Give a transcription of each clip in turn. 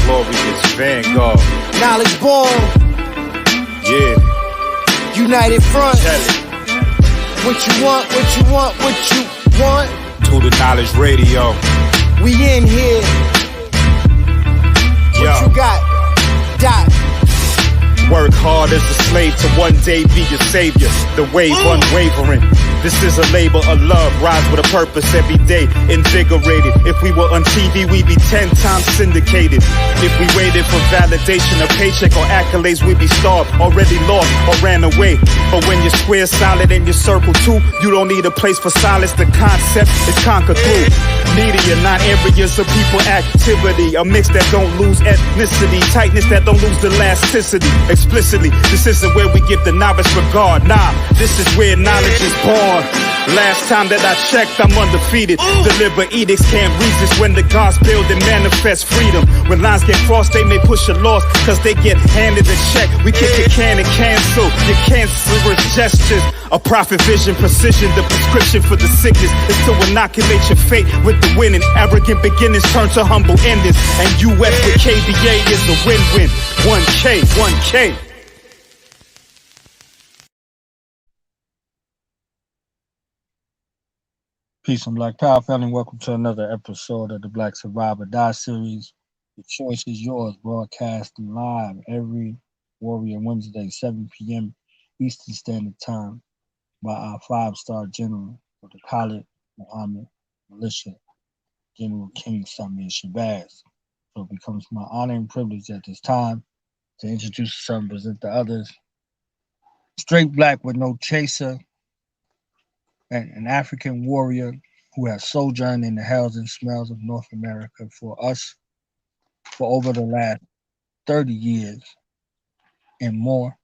glorious vanguard. Knowledge born. Yeah. United front. Tell it. What you want, what you want, what you want. To the Knowledge Radio. We in here. What you got? Dot. Work hard as a slave to one day be your savior. The wave unwavering. This is a labor of love. Rise with a purpose every day. Invigorated. If we were on TV, we'd be 10 times syndicated. If we waited for validation, a paycheck or accolades, we'd be starved, already lost or ran away. But when you're square solid and you circle too, you don't need a place for silence. The concept is conquered through media, not areas of people activity. A mix that don't lose ethnicity, tightness that don't lose elasticity. Explicitly, this isn't where we give the novice regard. Nah, this is where knowledge is born. Last time that I checked, I'm undefeated. Deliver edicts, can't resist when the gods build and manifest freedom. When lines get crossed, they may push a loss, cause they get handed a check. We kick a can and cancel your cancerous gestures. A prophet vision, precision, the prescription for the sickness is to inoculate your fate with the winning. Arrogant beginnings turn to humble endings. And US with KBA is a win-win. 1K, 1K. Peace and Black Power family. Welcome to another episode of the Black Survivor Die series. The choice is yours. Broadcasting live every Warrior Wednesday, 7 p.m. Eastern Standard Time by our 5-star general of the Khalid Muhammad Militia, General King Samir Shabazz. So it becomes my honor and privilege at this time to introduce some and present the others. Straight black with no chaser, an African warrior who has sojourned in the hells and smells of North America for us for over the last 30 years and more,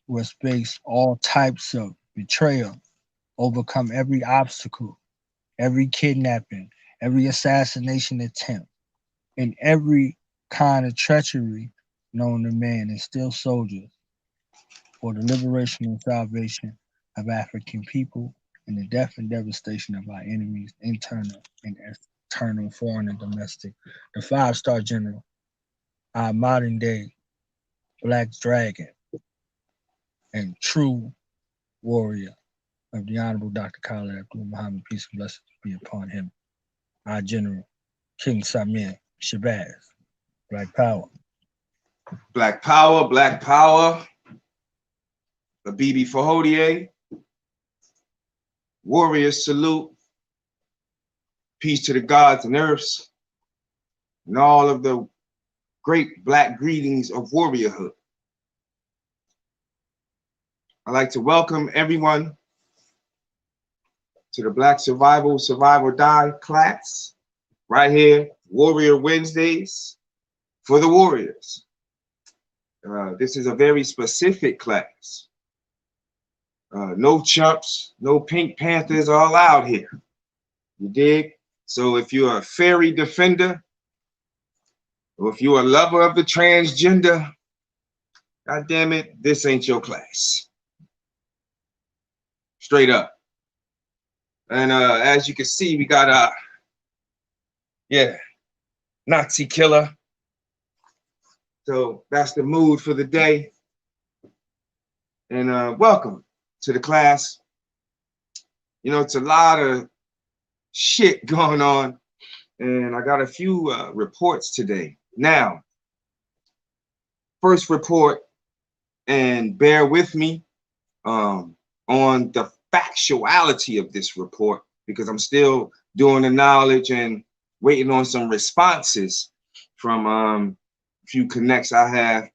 who has faced all types of betrayal, overcome every obstacle, every kidnapping, every assassination attempt, and every kind of treachery known to man, and still soldiers for the liberation and salvation of African people and the death and devastation of our enemies, internal and external, foreign and domestic. The 5-star general, our modern day Black Dragon and true warrior of the Honorable Dr. Khalid Muhammad, peace and blessings be upon him, our general, King Samir Shabazz. Black Power. Black Power, Black Power. The BB Fahodie. Warriors salute. Peace to the gods and earths, and all of the great black greetings of warriorhood. I'd like to welcome everyone to the Black Survival, Survive or Die class, right here, Warrior Wednesdays for the Warriors. This is a very specific class. No chumps, no Pink Panthers are allowed here. You dig? So if you're a fairy defender, or if you're a lover of the transgender, God damn it, this ain't your class. Straight up. And as you can see, we got Nazi killer. So that's the mood for the day. And welcome to the class. You know, it's a lot of shit going on, and I got a few reports today. Now, first report, and bear with me on the factuality of this report, because I'm still doing the knowledge and waiting on some responses from a few connects I have,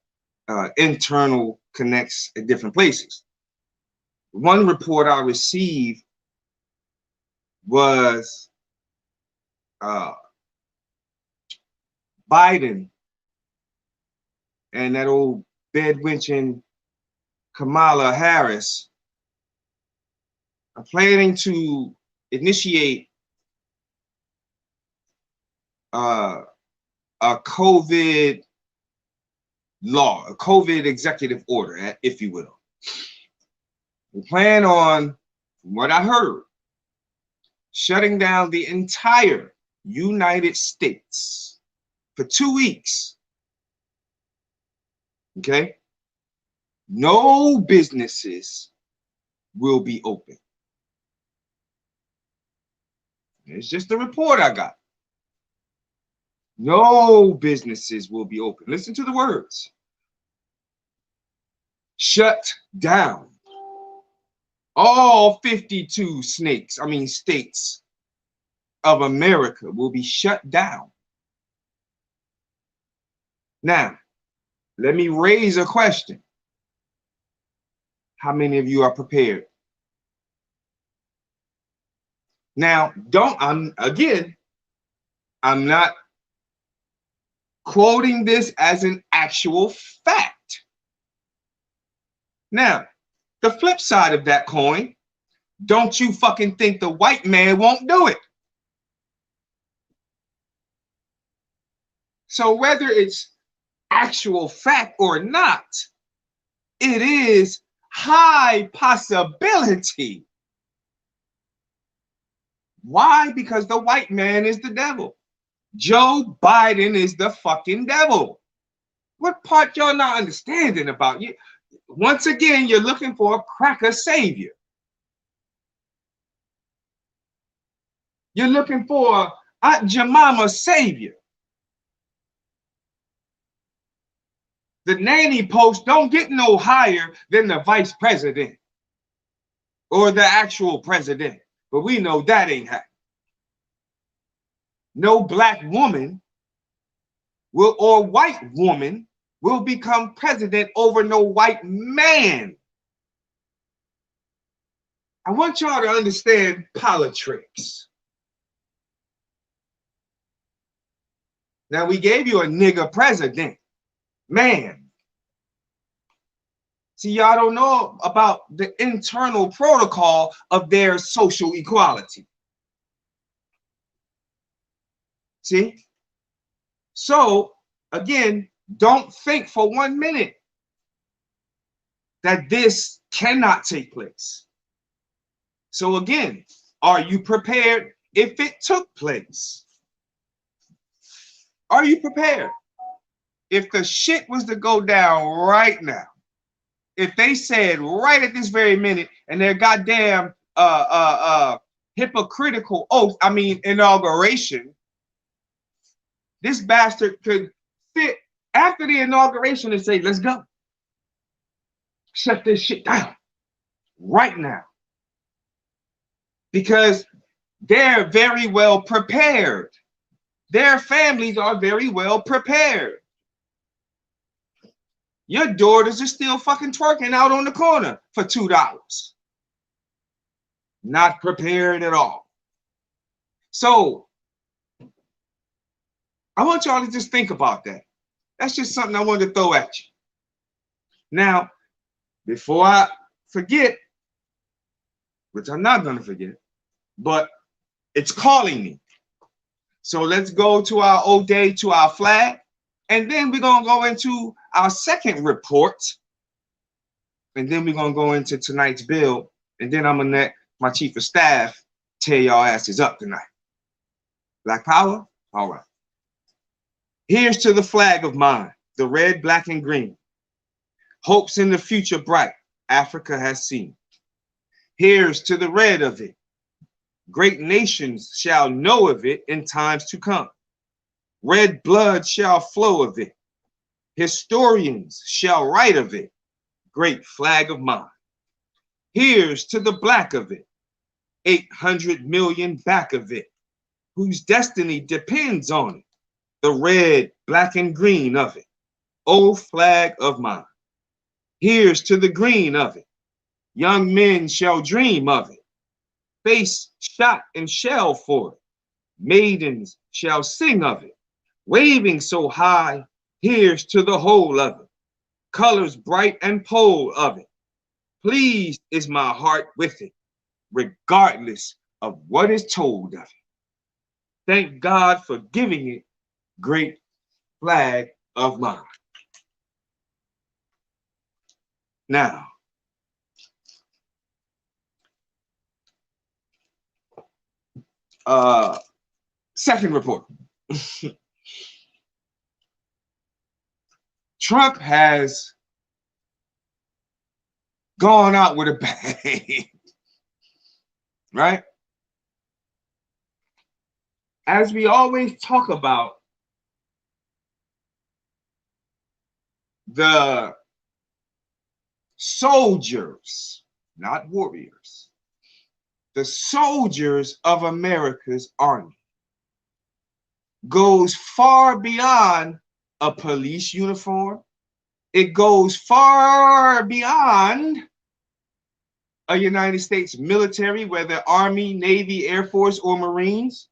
internal connects at different places. One report I received was Biden and that old bedwenching Kamala Harris are planning to initiate a COVID law, a COVID executive order, if you will. We plan on, from what I heard, shutting down the entire United States for 2 weeks Okay? No businesses will be open. It's just a report I got. No businesses will be open. Listen to the words. Shut down. All 52 states of America will be shut down. Now, let me raise a question. How many of you are prepared? Now, I'm not quoting this as an actual fact. Now, the flip side of that coin, don't you fucking think the white man won't do it? So whether it's actual fact or not, it is high possibility. Why? Because the white man is the devil. Joe Biden is the fucking devil. What part y'all not understanding about? You, once again, you're looking for a cracker savior. You're looking for Aunt Jemima's savior. The nanny post don't get no higher than the vice president or the actual president. But we know that ain't happening. No black woman or white woman will become president over no white man. I want y'all to understand politics. Now, we gave you a nigger president. Man. See, y'all don't know about the internal protocol of their social equality. See? So, again, don't think for 1 minute that this cannot take place. So, again, are you prepared if it took place? Are you prepared? If the shit was to go down right now, if they said right at this very minute and their goddamn hypocritical oath, inauguration, this bastard could sit after the inauguration and say, let's go. Shut this shit down right now. Because they're very well prepared. Their families are very well prepared. Your daughters are still fucking twerking out on the corner for $2. Not prepared at all. So, I want y'all to just think about that. That's just something I wanted to throw at you. Now, before I forget, which I'm not going to forget, but it's calling me. So let's go to our O-Day, to our flag, and then we're going to go into our second report, and then we're going to go into tonight's bill, and then I'm going to let my chief of staff tear y'all asses up tonight. Black power? All right. Here's to the flag of mine, the red, black, and green. Hopes in the future bright, Africa has seen. Here's to the red of it. Great nations shall know of it in times to come. Red blood shall flow of it. Historians shall write of it. Great flag of mine. Here's to the black of it. 800 million back of it, whose destiny depends on it. The red, black, and green of it. O flag of mine. Here's to the green of it. Young men shall dream of it. Face shot and shell for it. Maidens shall sing of it. Waving so high, here's to the whole of it. Colors bright and pole of it. Pleased is my heart with it, regardless of what is told of it. Thank God for giving it great flag of mine. Now, second report. Trump has gone out with a bang, right? As we always talk about, the soldiers, not warriors, the soldiers of America's army goes far beyond a police uniform. It goes far beyond a United States military, whether Army, Navy, Air Force, or Marines.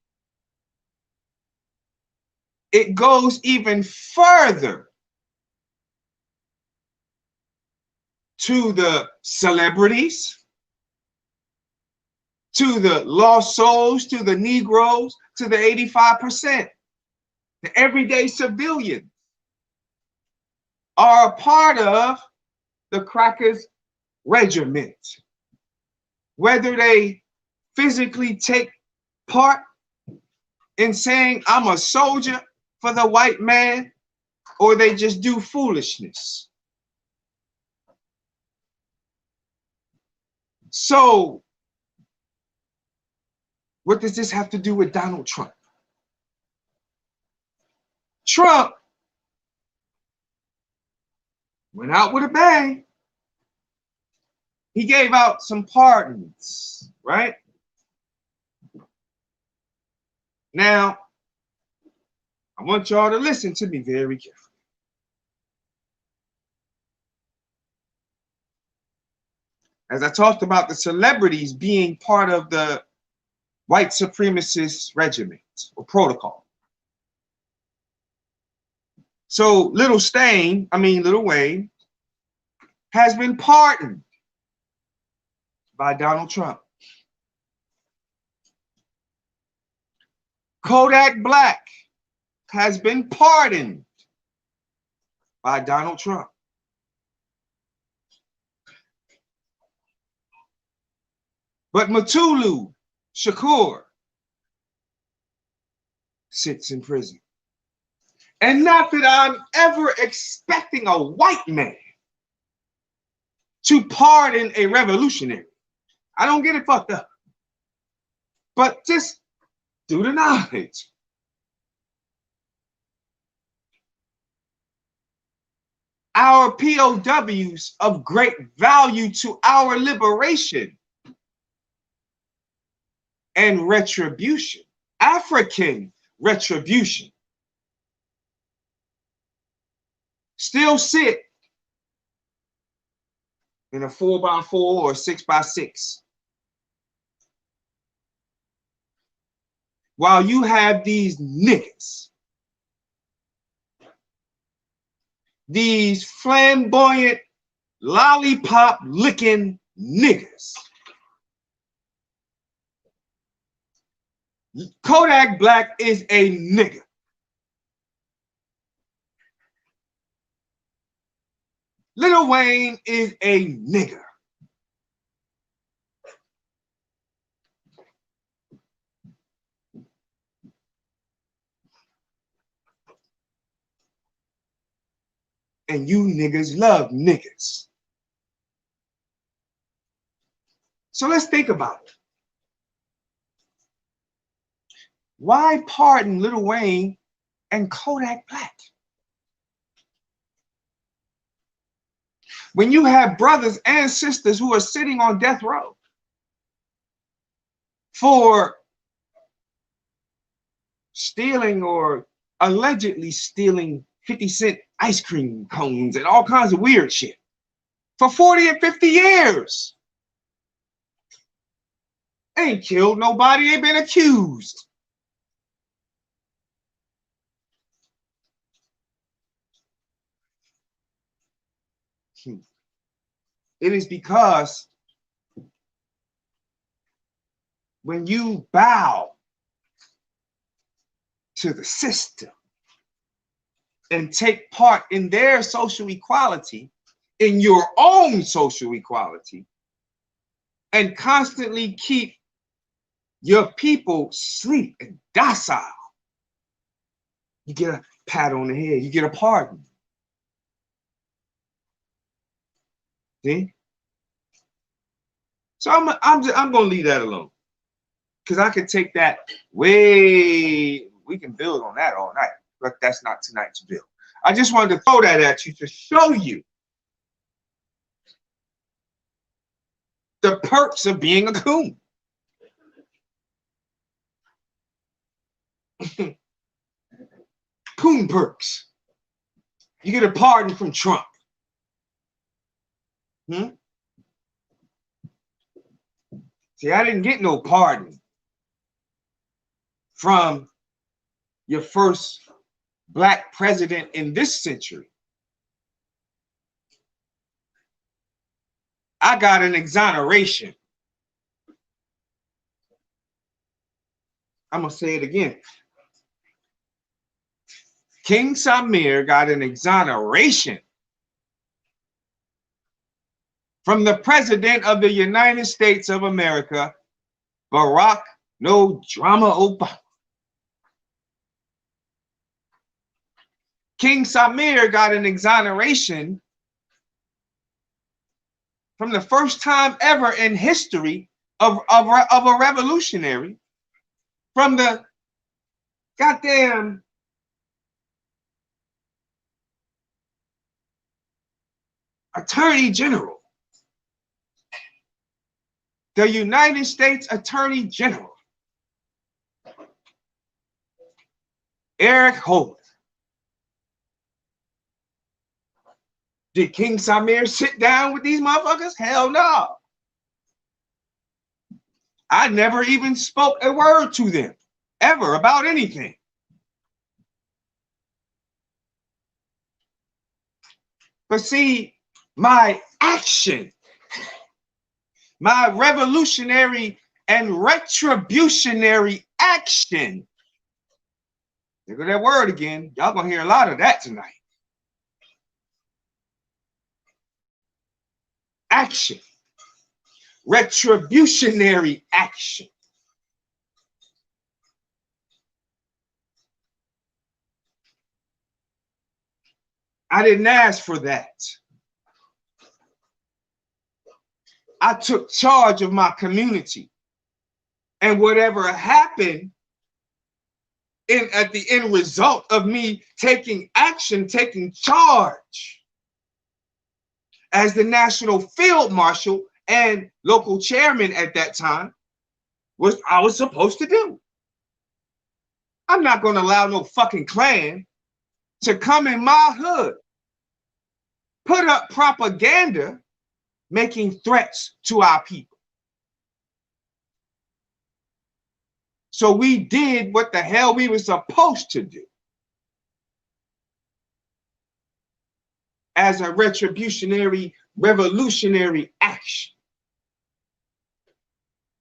It goes even further to the celebrities, to the lost souls, to the Negroes, to the 85%. The everyday civilians are a part of the Crackers Regiment. Whether they physically take part in saying, I'm a soldier for the white man, or they just do foolishness. So, what does this have to do with Donald Trump? Trump went out with a bang. He gave out some pardons, right? Now, I want y'all to listen to me very carefully. As I talked about the celebrities being part of the white supremacist regiment or protocol. So Lil Wayne has been pardoned by Donald Trump. Kodak Black has been pardoned by Donald Trump. But Mutulu Shakur sits in prison. And not that I'm ever expecting a white man to pardon a revolutionary. I don't get it fucked up. But just do the knowledge. Our POWs of great value to our liberation and retribution, African retribution, still sit in a 4x4 or 6x6. While you have these niggas, these flamboyant, lollipop licking niggas. Kodak Black is a nigga. Lil Wayne is a nigger. And you niggas love niggas. So let's think about it. Why pardon Lil Wayne and Kodak Black? When you have brothers and sisters who are sitting on death row for stealing or allegedly stealing 50-cent ice cream cones and all kinds of weird shit for 40 and 50 years. Ain't killed nobody, ain't been accused. It is because when you bow to the system and take part in their social equality, in your own social equality, and constantly keep your people asleep and docile, you get a pat on the head, you get a pardon. See? So I'm gonna leave that alone. Because I could take that way, we can build on that all night, but that's not tonight's build. I just wanted to throw that at you to show you the perks of being a coon. Coon perks. You get a pardon from Trump. See, I didn't get no pardon from your first black president in this century. I got an exoneration. I'm going to say it again. King Samir got an exoneration from the President of the United States of America, Barack No Drama Obama. King Samir got an exoneration from the first time ever in history of a revolutionary from the goddamn Attorney General. The United States Attorney General, Eric Holder. Did King Samir sit down with these motherfuckers? Hell no. I never even spoke a word to them, ever, about anything. But see, my action, my revolutionary and retributionary action. Look at that word again. Y'all gonna hear a lot of that tonight. Action. Retributionary action. I didn't ask for that. I took charge of my community. And whatever happened at the end result of me taking action, taking charge as the National Field Marshal and local chairman at that time, was I was supposed to do. I'm not going to allow no fucking Klan to come in my hood, put up propaganda, making threats to our people. So we did what the hell we were supposed to do as a retributionary, revolutionary action.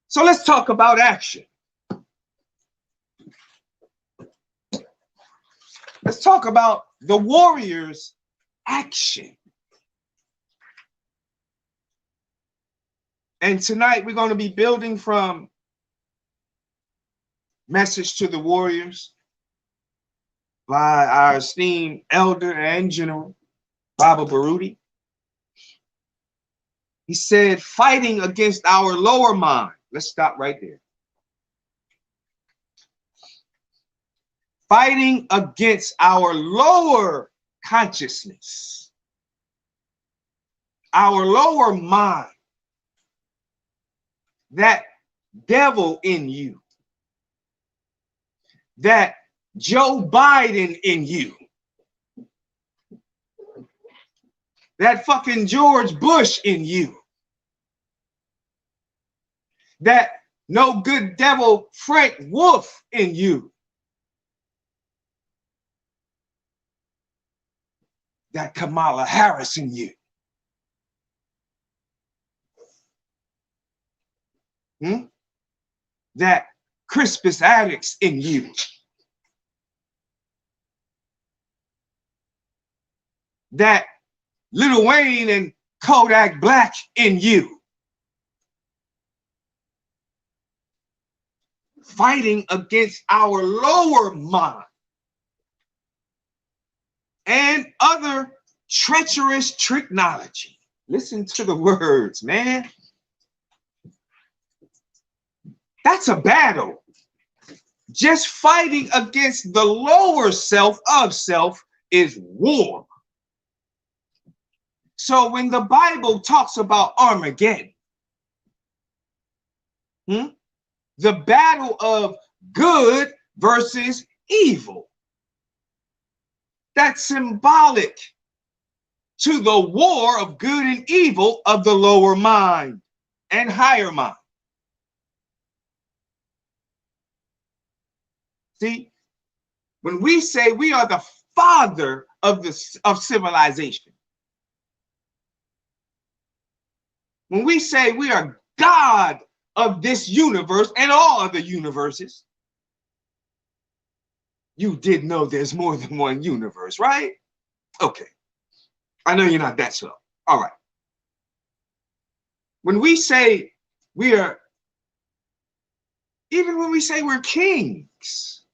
So let's talk about action. Let's talk about the warrior's action. And tonight we're going to be building from Message to the Warriors by our esteemed elder and general, Baba Baruti. He said, fighting against our lower mind. Let's stop right there. Fighting against our lower consciousness, our lower mind, that devil in you, that Joe Biden in you, that fucking George Bush in you, that no good devil Frank Wolf in you, that Kamala Harris in you. That Crispus Attucks in you. That Lil Wayne and Kodak Black in you. Fighting against our lower mind and other treacherous technology. Listen to the words, man. That's a battle. Just fighting against the lower self of self is war. So when the Bible talks about Armageddon, the battle of good versus evil, that's symbolic to the war of good and evil of the lower mind and higher mind. See, when we say we are the father of civilization, when we say we are God of this universe and all other universes, you did know there's more than one universe, right? Okay. I know you're not that slow. All right. When we say we are, even when we say we're kings,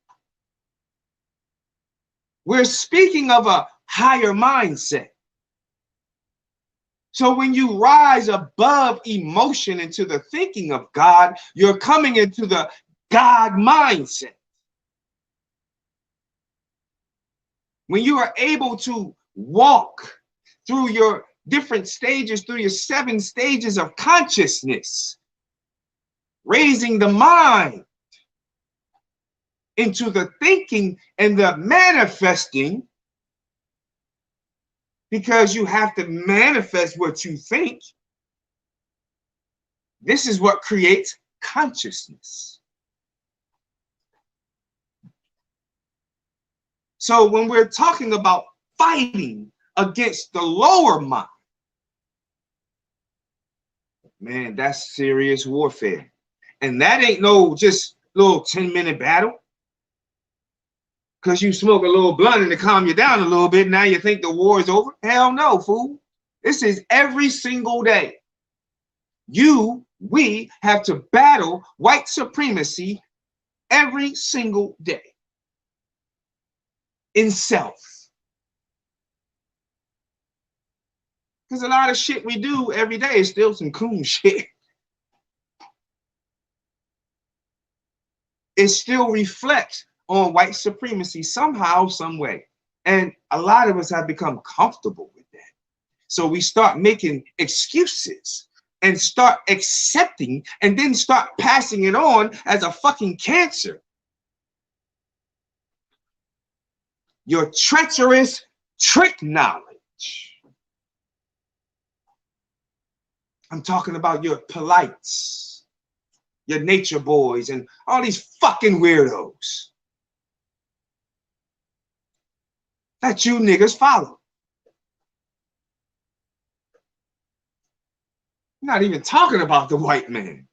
we're speaking of a higher mindset. So when you rise above emotion into the thinking of God, you're coming into the God mindset. When you are able to walk through your different stages, through your 7 stages of consciousness, raising the mind into the thinking and the manifesting, because you have to manifest what you think. This is what creates consciousness. So when we're talking about fighting against the lower mind, man, that's serious warfare. And that ain't no just little 10-minute battle. Because you smoke a little blunt and to calm you down a little bit, now you think the war is over? Hell no, fool. This is every single day. We have to battle white supremacy every single day in self. Because a lot of shit we do every day is still some coon shit. It still reflects on white supremacy somehow, some way. And a lot of us have become comfortable with that. So we start making excuses and start accepting and then start passing it on as a fucking cancer. Your treacherous trick knowledge. I'm talking about your polites, your nature boys, and all these fucking weirdos that you niggas follow. I'm not even talking about the white man.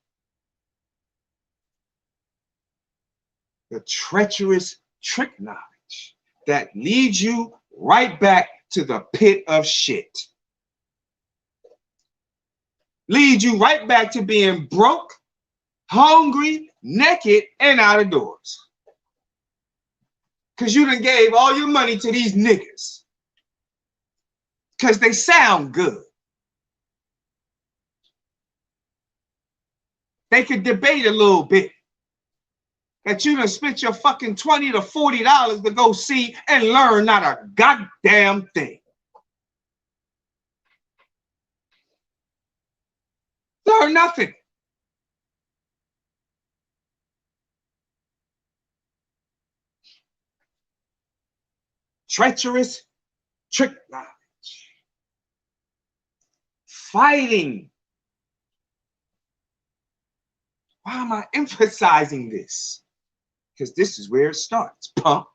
The treacherous trick knowledge that leads you right back to the pit of shit. Leads you right back to being broke, hungry, naked, and out of doors. Because you done gave all your money to these niggas. Because they sound good. They could debate a little bit. That you done spent your fucking $20 to $40 to go see and learn not a goddamn thing. Learn nothing. Treacherous trick knowledge. Fighting. Why am I emphasizing this? Because this is where it starts, punk.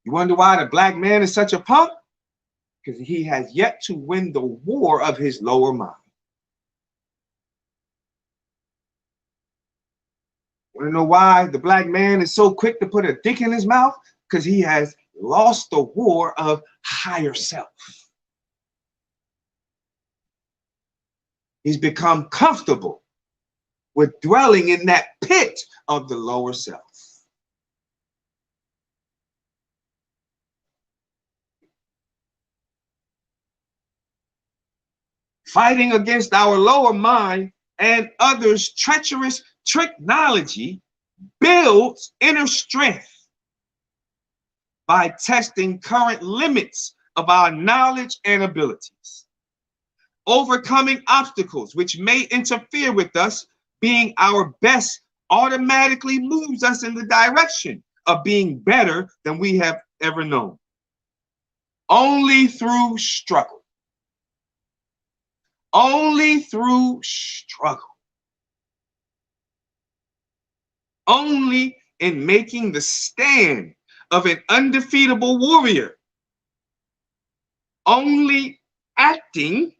You wonder why the black man is such a punk? Because he has yet to win the war of his lower mind. Want to know why the black man is so quick to put a dick in his mouth? Because he has lost the war of higher self. He's become comfortable with dwelling in that pit of the lower self. fighting against our lower mind and others' treacherous technology, builds inner strength by testing current limits of our knowledge and abilities, overcoming obstacles which may interfere with us being our best automatically moves us in the direction of being better than we have ever known. Only through struggle. Only through struggle. Only in making the stand of an undefeatable warrior. Only acting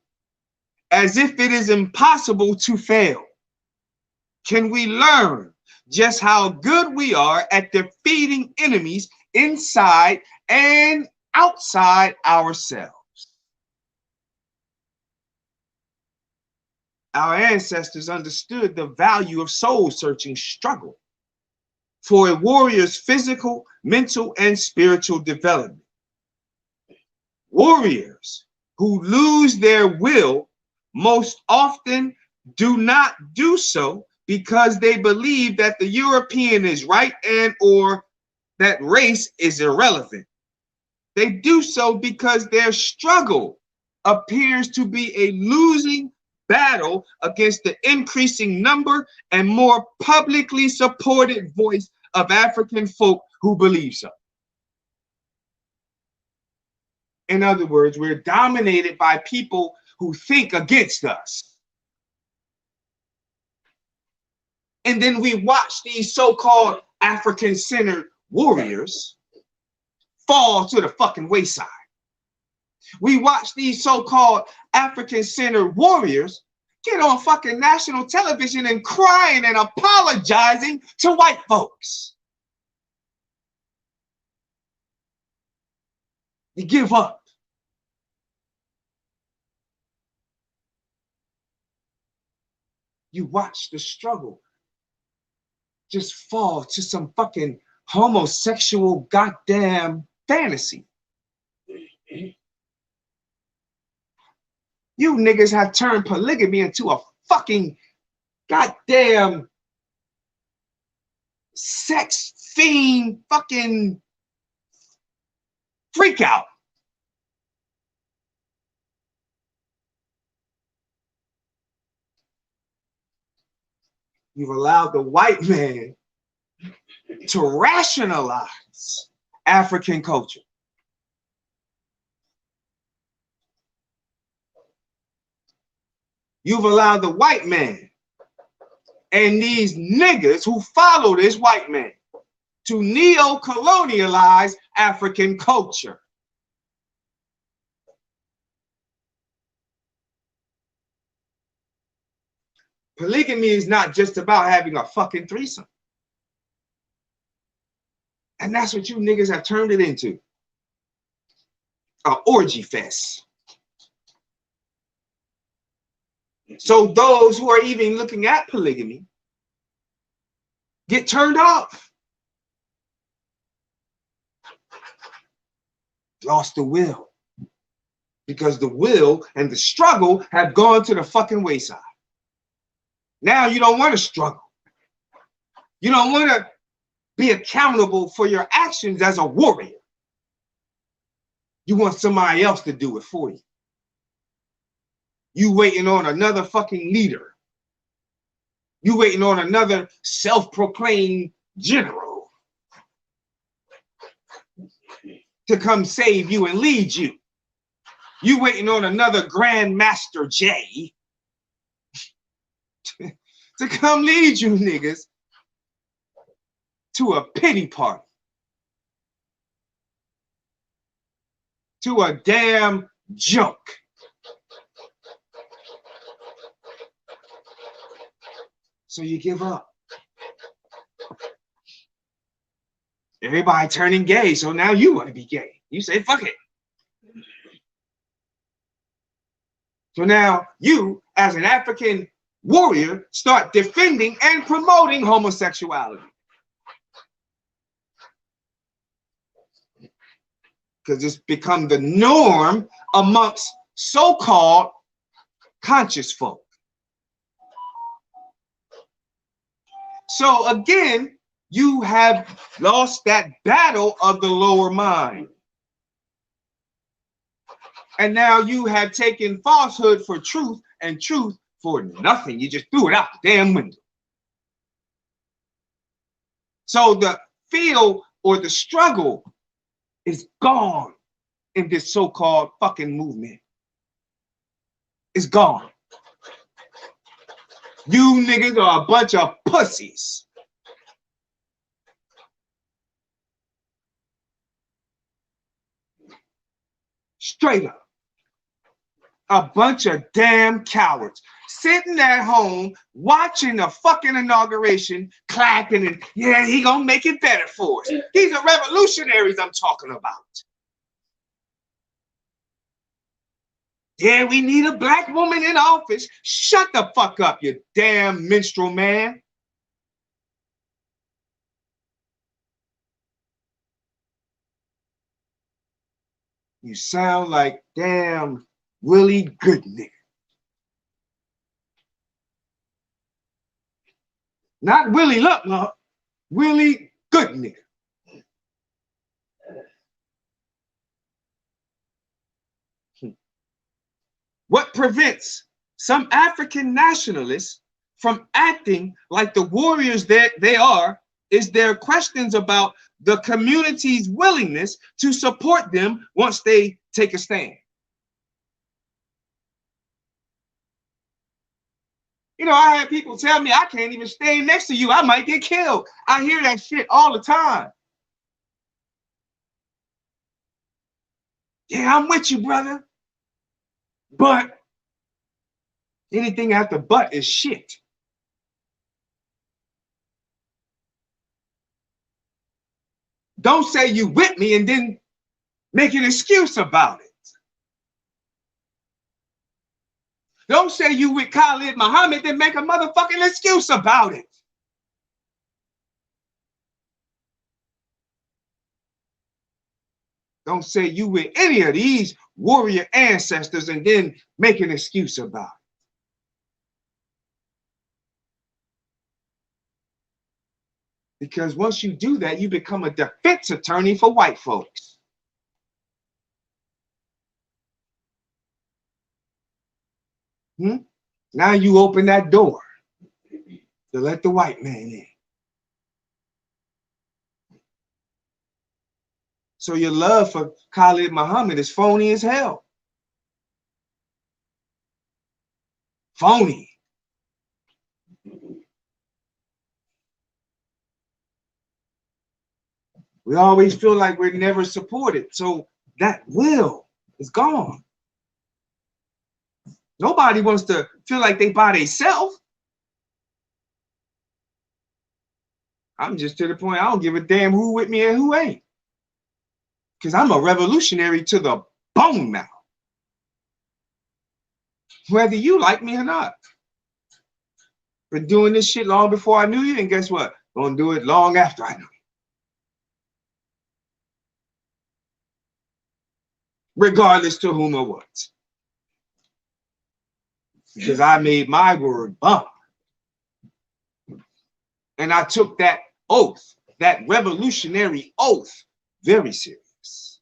as if it is impossible to fail can we learn just how good we are at defeating enemies inside and outside ourselves. Our ancestors understood the value of soul-searching struggle for a warrior's physical, mental, and spiritual development. Warriors who lose their will most often do not do so because they believe that the European is right and or that race is irrelevant. They do so because their struggle appears to be a losing battle against the increasing number and more publicly supported voice of African folk who believe so. In other words, we're dominated by people who think against us. And then we watch these so-called African-centered warriors fall to the fucking wayside. We watch these so-called African-centered warriors get on fucking national television and crying and apologizing to white folks. You give up. You watch the struggle just fall to some fucking homosexual goddamn fantasy. You niggas have turned polygamy into a fucking goddamn sex fiend fucking freak out. You've allowed the white man to rationalize African culture. You've allowed the white man and these niggas who follow this white man to neo-colonialize African culture. Polygamy is not just about having a fucking threesome. And that's what you niggas have turned it into. An orgy fest. So those who are even looking at polygamy get turned off. Lost the will. Because the will and the struggle have gone to the fucking wayside. Now you don't want to struggle. You don't want to be accountable for your actions as a warrior. You want somebody else to do it for you. You waiting on another fucking leader. You waiting on another self-proclaimed general to come save you and lead you. You waiting on another Grandmaster J to come lead you niggas to a pity party, to a damn joke. So you give up. Everybody turning gay, so now you want to be gay. You say, fuck it. So now you, as an African warrior, start defending and promoting homosexuality. Because it's become the norm amongst so-called conscious folk. So again, you have lost that battle of the lower mind. And now you have taken falsehood for truth and truth for nothing. You just threw it out the damn window. So the feel or the struggle is gone in this so-called fucking movement. It's gone. You niggas are a bunch of pussies. Straight up. A bunch of damn cowards sitting at home watching the fucking inauguration, clapping and yeah, he gonna make it better for us. These are revolutionaries I'm talking about. Yeah, we need a black woman in office. Shut the fuck up, you damn minstrel man. You sound like damn Willie Goodnick. Not Willie Lucknow, Willie Goodnick. What prevents some African nationalists from acting like the warriors that they are is their questions about the community's willingness to support them once they take a stand. You know, I had people tell me I can't even stand next to you. I might get killed. I hear that shit all the time. Yeah, I'm with you, brother. But anything after but is shit. Don't say you with me and then make an excuse about it. Don't say you with Khalid Muhammad, then make a motherfucking excuse about it. Don't say you with any of these warrior ancestors and then make an excuse about it. Because once you do that, you become a defense attorney for white folks. Now you open that door to let the white man in. So your love for Khalid Muhammad is phony as hell. Phony. We always feel like we're never supported. So that will is gone. Nobody wants to feel like they by themselves. I'm just to the point, I don't give a damn who with me and who ain't. Because I'm a revolutionary to the bone now. Whether you like me or not. Been doing this shit long before I knew you, and guess what? Gonna do it long after I knew you. Regardless to whom or what. Because I made my word bond. And I took that oath, that revolutionary oath, very serious.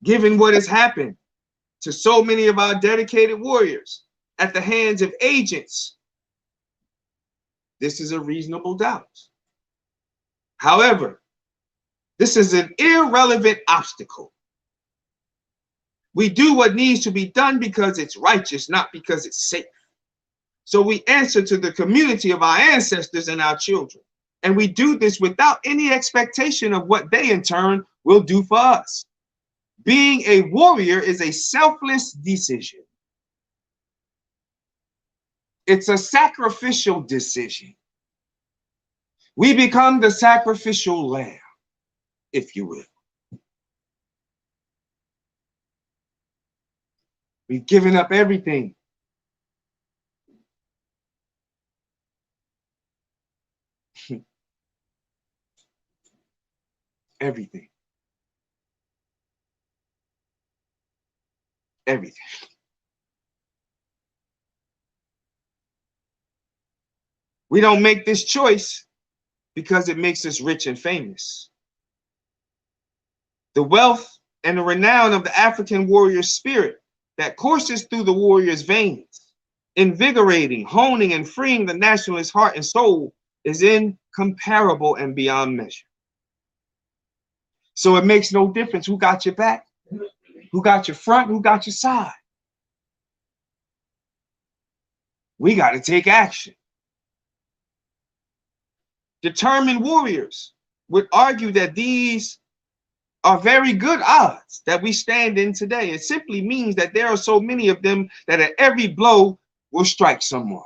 Given what has happened to so many of our dedicated warriors at the hands of agents, this is a reasonable doubt. However, this is an irrelevant obstacle. We do what needs to be done because it's righteous, not because it's safe. So we answer to the community of our ancestors and our children. And we do this without any expectation of what they in turn will do for us. Being a warrior is a selfless decision. It's a sacrificial decision. We become the sacrificial lamb, if you will. We've given up everything. Everything. everything. We don't make this choice because it makes us rich and famous. The wealth and the renown of the African warrior spirit that courses through the warrior's veins, invigorating, honing, and freeing the nationalist heart and soul, is incomparable and beyond measure. So it makes no difference who got your back, who got your front, who got your side. We got to take action. Determined warriors would argue that these are very good odds that we stand in today. It simply means that there are so many of them that at every blow will strike someone.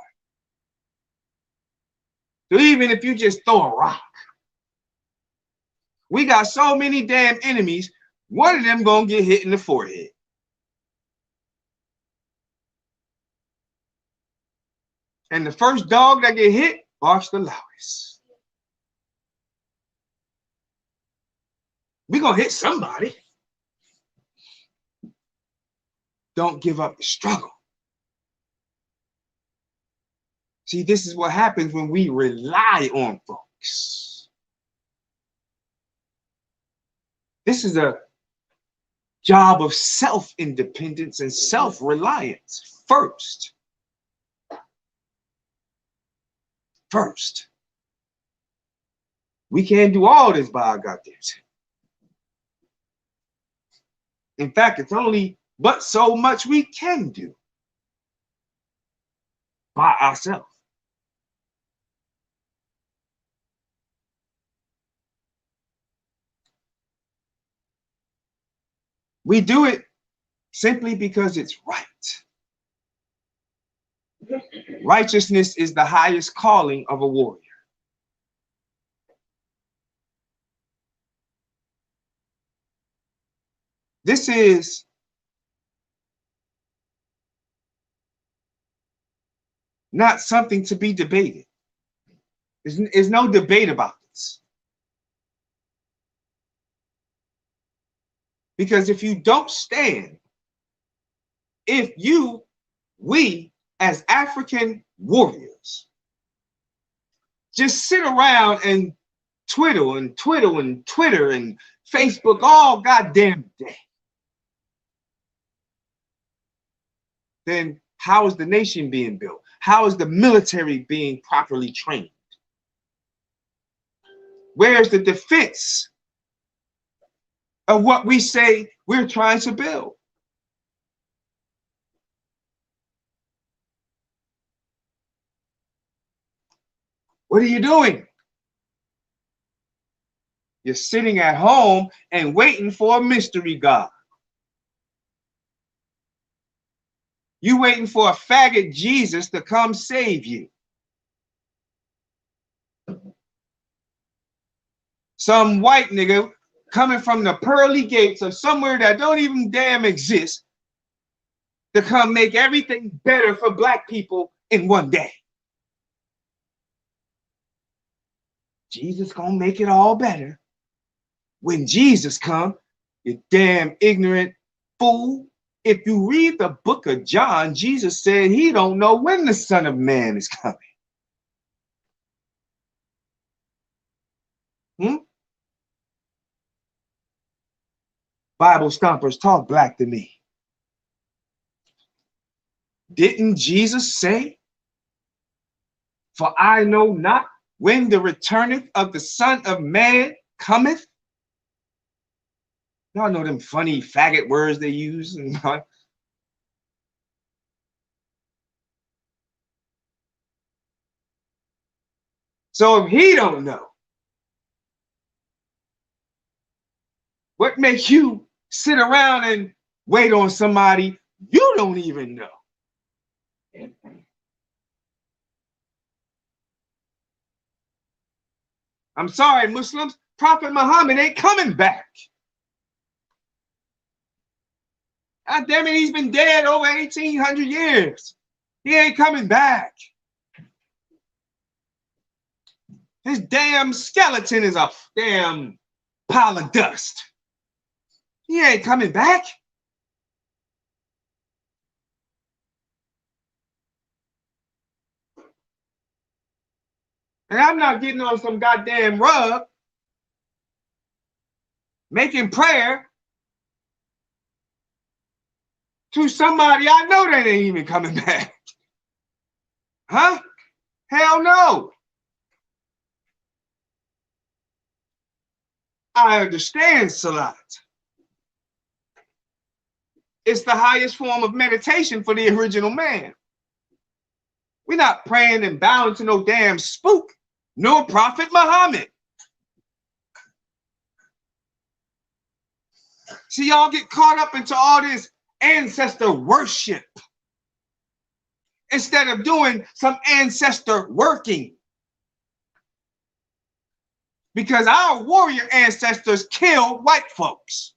So even if you just throw a rock, we got so many damn enemies, one of them gonna get hit in the forehead. And the first dog that get hit barks the loudest. We're gonna hit somebody. Don't give up the struggle. See, this is what happens when we rely on folks. This is a job of self-independence and self-reliance first. First. We can't do all this by our goddamn self. In fact, it's only but so much we can do by ourselves. We do it simply because it's right. Righteousness is the highest calling of a warrior. This is not something to be debated. There's no debate about this. Because if you don't stand, we as African warriors just sit around and twiddle and Twitter and Facebook all goddamn day, then how is the nation being built? How is the military being properly trained? Where's the defense of what we say we're trying to build? What are you doing? You're sitting at home and waiting for a mystery God. You waiting for a faggot Jesus to come save you. Some white nigga coming from the pearly gates of somewhere that don't even damn exist to come make everything better for black people in one day. Jesus gonna make it all better. When Jesus come, you damn ignorant fool. If you read the book of John, Jesus said he don't know when the Son of Man is coming. Bible stompers, talk black to me. Didn't Jesus say, "For I know not when the returneth of the Son of Man cometh"? Y'all know them funny faggot words they use. So if he don't know, what makes you sit around and wait on somebody you don't even know? I'm sorry, Muslims, Prophet Muhammad ain't coming back. God damn it, he's been dead over 1,800 years. He ain't coming back. His damn skeleton is a damn pile of dust. He ain't coming back. And I'm not getting on some goddamn rug, making prayer to somebody I know that ain't even coming back. Huh? Hell no. I understand Salat. It's the highest form of meditation for the original man. We're not praying and bowing to no damn spook, nor Prophet Muhammad. See, y'all get caught up into all this ancestor worship instead of doing some ancestor working. Because our warrior ancestors killed white folks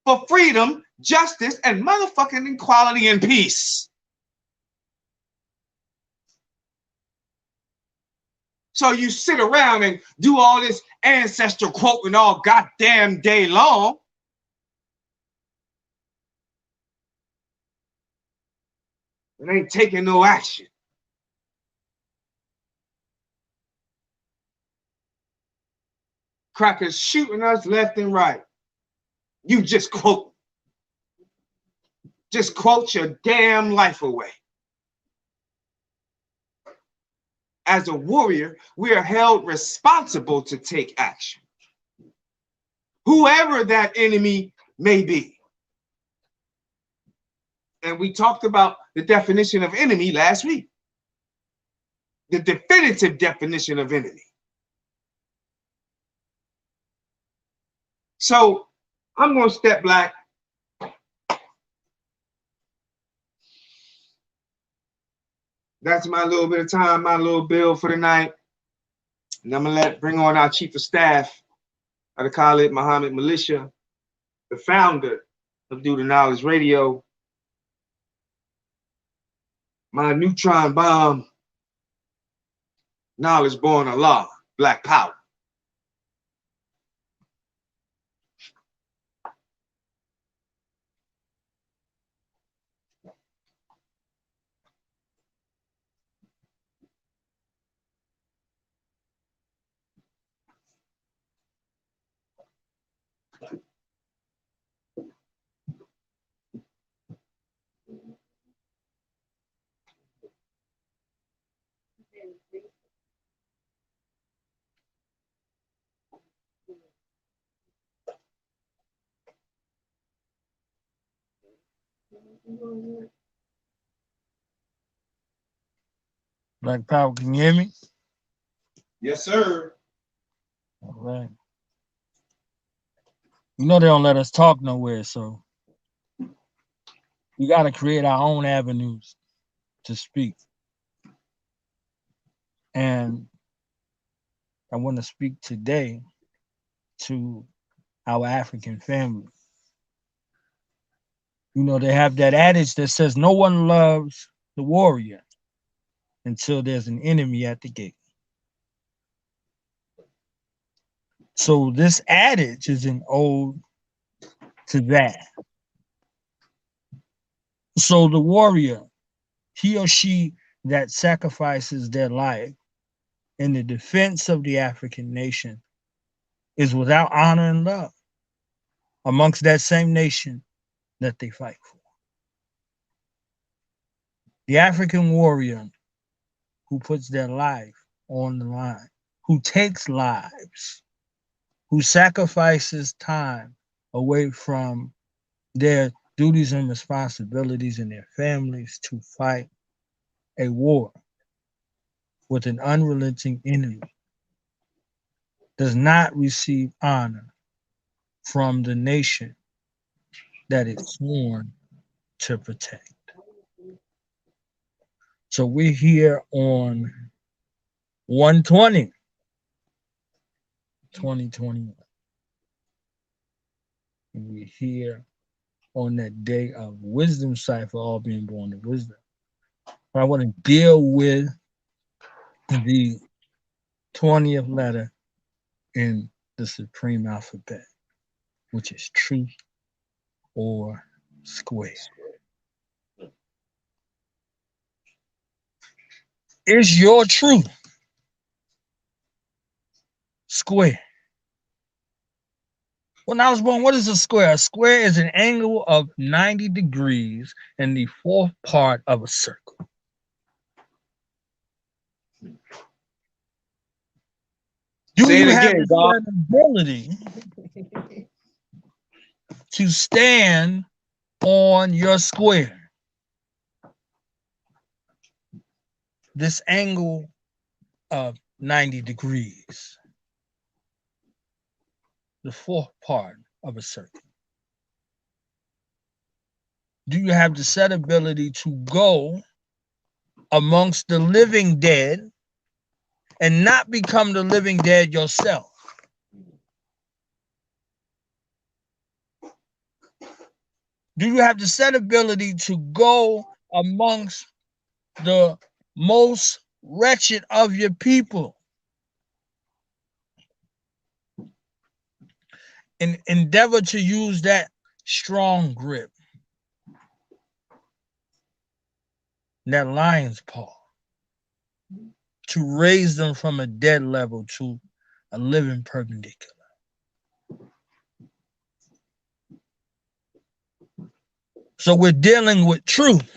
for freedom, justice, and motherfucking equality and peace. So you sit around and do all this ancestor quoting all goddamn day long. It ain't taking no action. Crackers shooting us left and right. You just quote. Just quote your damn life away. As a warrior, we are held responsible to take action. Whoever that enemy may be. And we talked about the definition of enemy last week. The definitive definition of enemy. So I'm going to step back. That's my little bit of time, my little bill for the night. And I'm going to bring on our chief of staff of the Khalid Muhammad Militia, the founder of Do the Knowledge Radio, my neutron bomb, knowledge born Allah, Black Power. Black Power, can you hear me? Yes, sir. All right. You know they don't let us talk nowhere, so we got to create our own avenues to speak. And I want to speak today to our African family. You know, they have that adage that says no one loves the warrior until there's an enemy at the gate. So this adage is an ode to that. So the warrior, he or she that sacrifices their life in the defense of the African nation is without honor and love amongst that same nation that they fight for. The African warrior who puts their life on the line, who takes lives, who sacrifices time away from their duties and responsibilities and their families to fight a war with an unrelenting enemy, does not receive honor from the nation that it's sworn to protect. So we're here on 1/20, 2021. And we're here on that day of wisdom cipher, all being born of wisdom. But I want to deal with the 20th letter in the supreme alphabet, which is truth or square. Is your truth square. When I was born, what is a square? A square is an angle of 90 degrees in the fourth part of a circle. Do Say you it have again, the God. ability to stand on your square? This angle of 90 degrees, the fourth part of a circle. Do you have the set ability to go amongst the living dead and not become the living dead yourself? Do you have the set ability to go amongst the most wretched of your people and endeavor to use that strong grip, that lion's paw, to raise them from a dead level to a living perpendicular? So we're dealing with truth.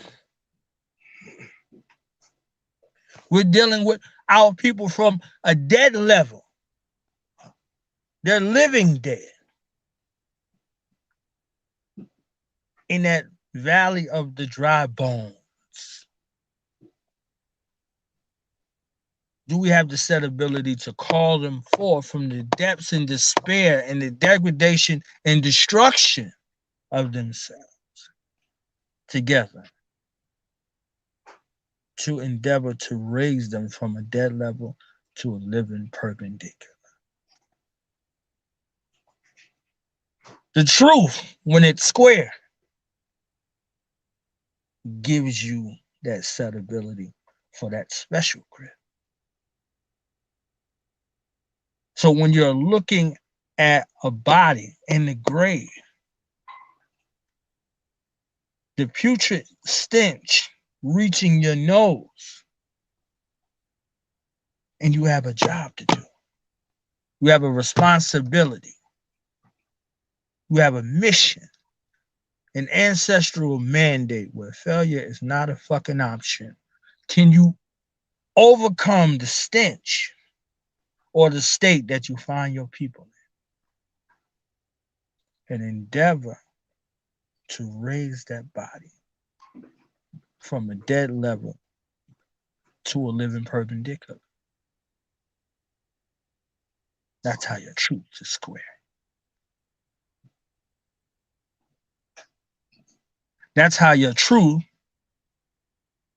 We're dealing with our people from a dead level. They're living dead in that valley of the dry bones. Do we have the set ability to call them forth from the depths and despair and the degradation and destruction of themselves together to endeavor to raise them from a dead level to a living perpendicular? The truth, when it's square, gives you that set ability for that special grip. So when you're looking at a body in the grave, the putrid stench reaching your nose, and you have a job to do. You have a responsibility. You have a mission, an ancestral mandate where failure is not a fucking option. Can you overcome the stench or the state that you find your people in and endeavor to raise that body from a dead level to a living perpendicular? That's how your truth is square. That's how your truth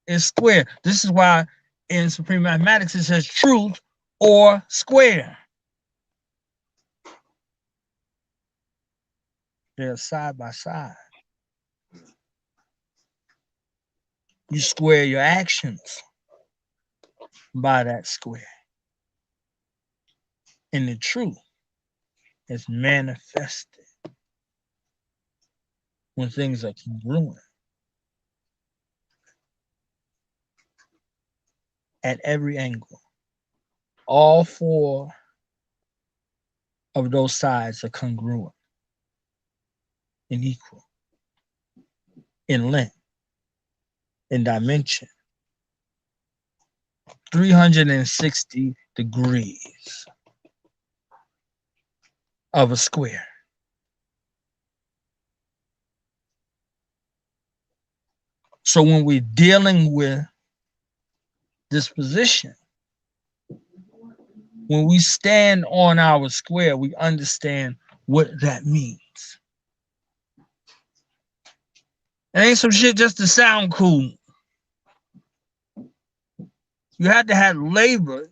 is square. This is why in Supreme Mathematics it says truth or square. They're side by side. You square your actions by that square. And the truth is manifested when things are congruent at every angle. All four of those sides are congruent and equal in length, in dimension. 360 degrees of a square. So when we're dealing with this position, when we stand on our square, we understand what that means. It ain't some shit just to sound cool. You had to have labor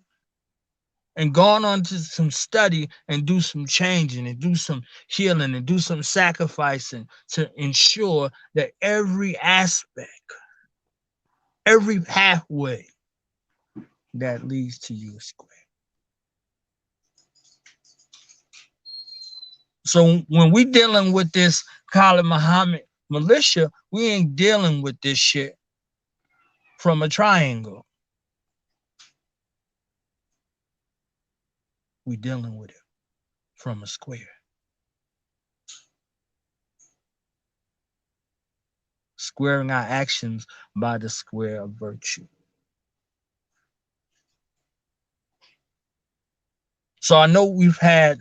and gone on to some study and do some changing and do some healing and do some sacrificing to ensure that every aspect, every pathway that leads to you is square. So when we dealing with this Khalid Muhammad militia, we ain't dealing with this shit from a triangle. we dealing with it from a square. Squaring our actions by the square of virtue. So I know we've had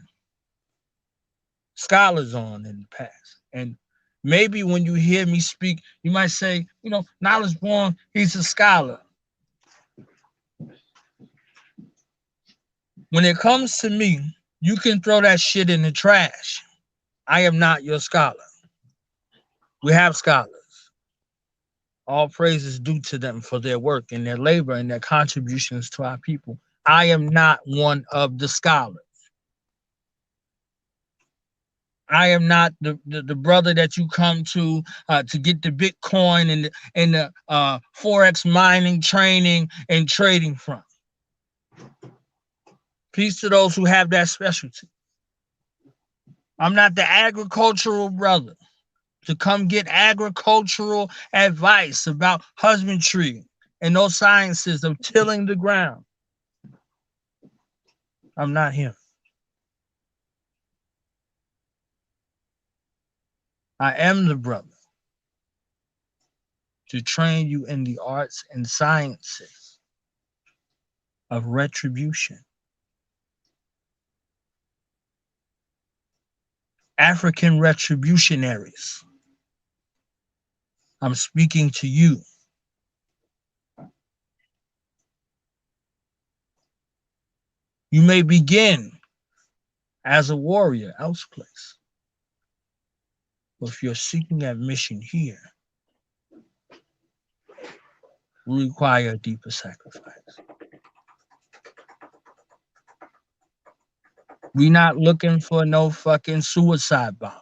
scholars on in the past, and maybe when you hear me speak, you might say, Knowledge Born, he's a scholar. When it comes to me, you can throw that shit in the trash. I am not your scholar. We have scholars. All praise is due to them for their work and their labor and their contributions to our people. I am not one of the scholars. I am not the brother that you come to get the Bitcoin and the Forex mining, training, and trading from. Peace to those who have that specialty. I'm not the agricultural brother to come get agricultural advice about husbandry and those sciences of tilling the ground. I'm not him. I am the brother to train you in the arts and sciences of retribution. African retributionaries. I'm speaking to you. You may begin as a warrior elsewhere, but if you're seeking admission here, we require a deeper sacrifice. We're not looking for no fucking suicide bombers.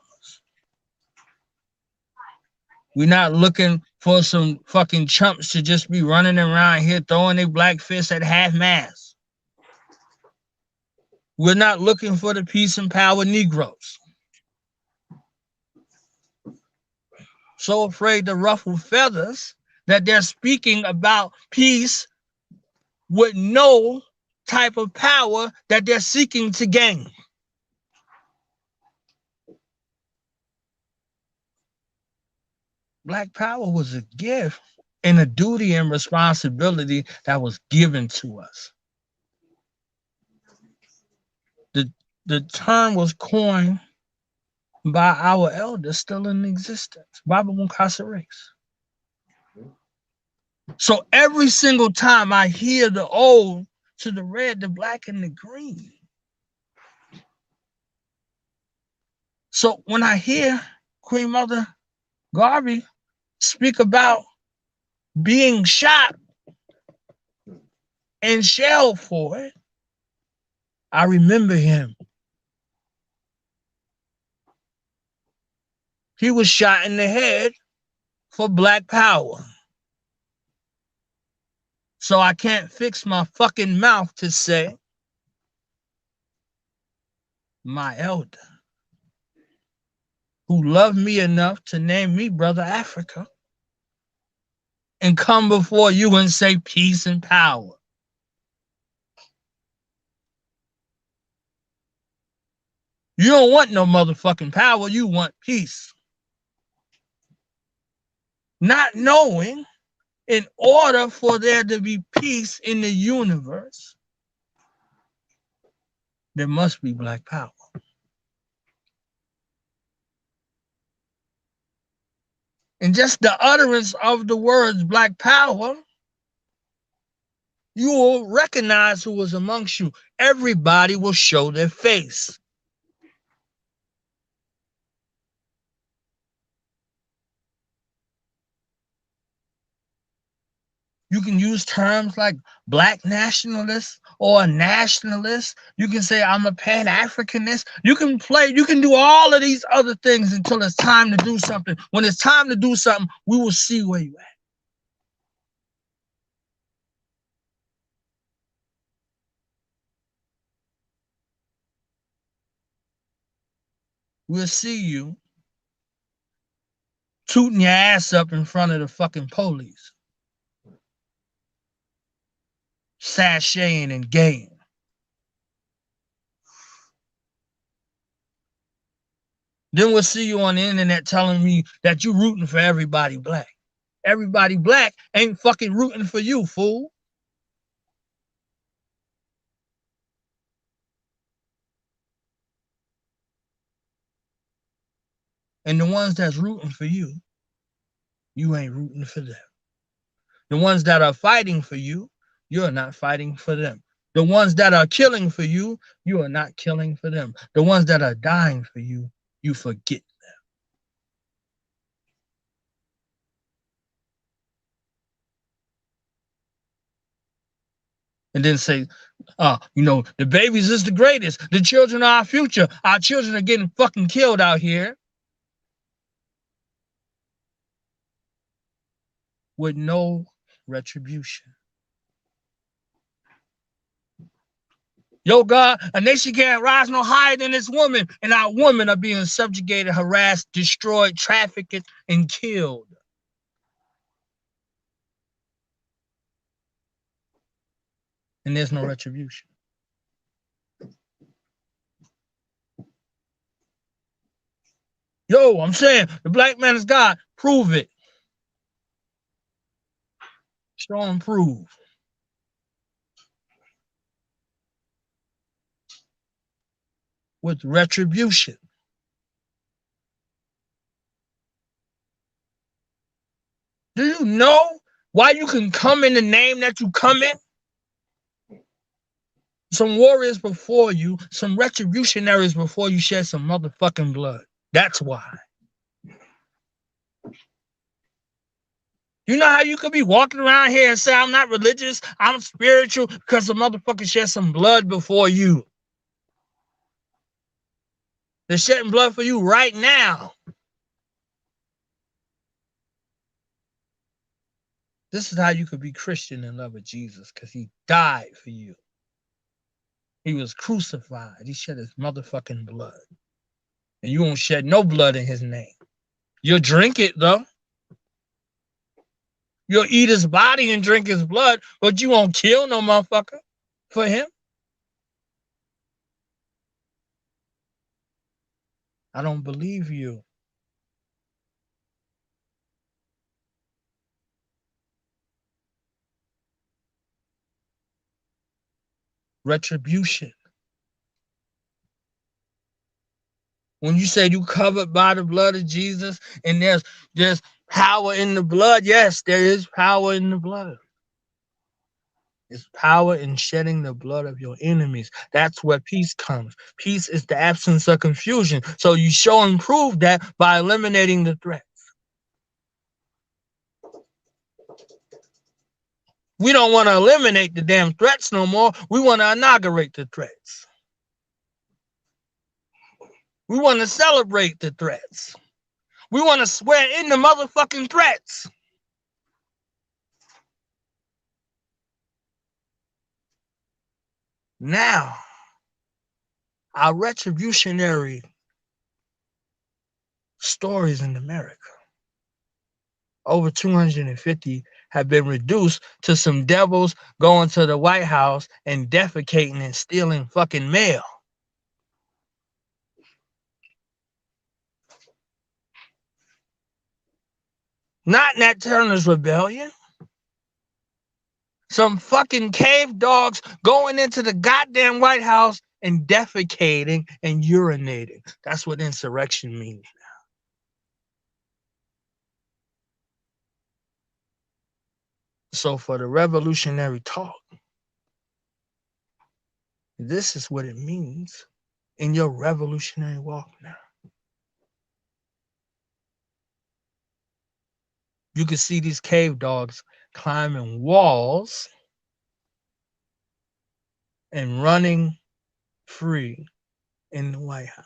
We're not looking for some fucking chumps to just be running around here throwing their black fists at half-mast. We're not looking for the peace and power Negroes. So afraid to ruffle feathers that they're speaking about peace with no type of power that they're seeking to gain. Black power was a gift and a duty and responsibility that was given to us. The term was coined by our elders still in existence, Baba Mukasa Rex. So every single time I hear the old to the red, the black, and the green. So when I hear Queen Mother Garvey speak about being shot and shelled for it, I remember him. He was shot in the head for black power. So I can't fix my fucking mouth to say my elder, who loved me enough to name me Brother Africa, and come before you and say peace and power. You don't want no motherfucking power, you want peace. Not knowing, in order for there to be peace in the universe, there must be black power. And just the utterance of the words black power, you will recognize who was amongst you. Everybody will show their face. You can use terms like black nationalist or a nationalist. You can say I'm a Pan-Africanist. You can do all of these other things until it's time to do something. When it's time to do something, we will see where you at. We'll see you tooting your ass up in front of the fucking police. Sashaying and gaying. Then we'll see you on the internet telling me that you rooting for everybody black. Everybody black ain't fucking rooting for you, fool. And the ones that's rooting for you, you ain't rooting for them. The ones that are fighting for you, you're not fighting for them. The ones that are killing for you, you are not killing for them. The ones that are dying for you, you forget them. And then say, the babies is the greatest. The children are our future. Our children are getting fucking killed out here with no retribution. Yo, God, a nation can't rise no higher than this woman, and our women are being subjugated, harassed, destroyed, trafficked, and killed. And there's no retribution. Yo, I'm saying the black man is God. Prove it. Show and prove. With retribution. Do you know why you can come in the name that you come in? Some warriors before you, some retributionaries before you shed some motherfucking blood. That's why. You know how you could be walking around here and say, I'm not religious, I'm spiritual, because the motherfucker shed some blood before you. They're shedding blood for you right now. This is how you could be Christian in love with Jesus, because he died for you. He was crucified. He shed his motherfucking blood. And you won't shed no blood in his name. You'll drink it, though. You'll eat his body and drink his blood, but you won't kill no motherfucker for him. I don't believe you. Retribution. When you say you covered by the blood of Jesus and there's power in the blood, yes, there is power in the blood. It's power in shedding the blood of your enemies. That's where peace comes. Peace is the absence of confusion. So you show and prove that by eliminating the threats. We don't want to eliminate the damn threats no more. We want to inaugurate the threats. We want to celebrate the threats. We want to swear in the motherfucking threats. Now, our retributionary stories in America, over 250 have been reduced to some devils going to the White House and defecating and stealing fucking mail. Not Nat Turner's rebellion. Some fucking cave dogs going into the goddamn White House and defecating and urinating. That's what insurrection means now. So for the revolutionary talk, this is what it means in your revolutionary walk now. You can see these cave dogs climbing walls and running free in the White House.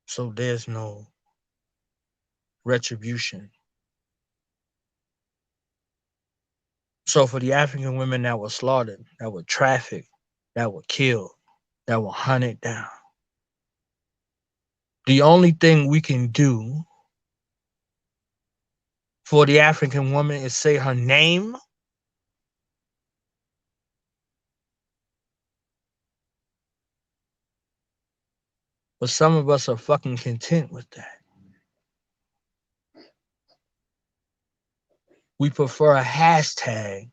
So there's no retribution. So for the African women that were slaughtered, that were trafficked, that were killed, that were hunted down, the only thing we can do for the African woman is say her name But some of us are fucking content with that. We prefer a hashtag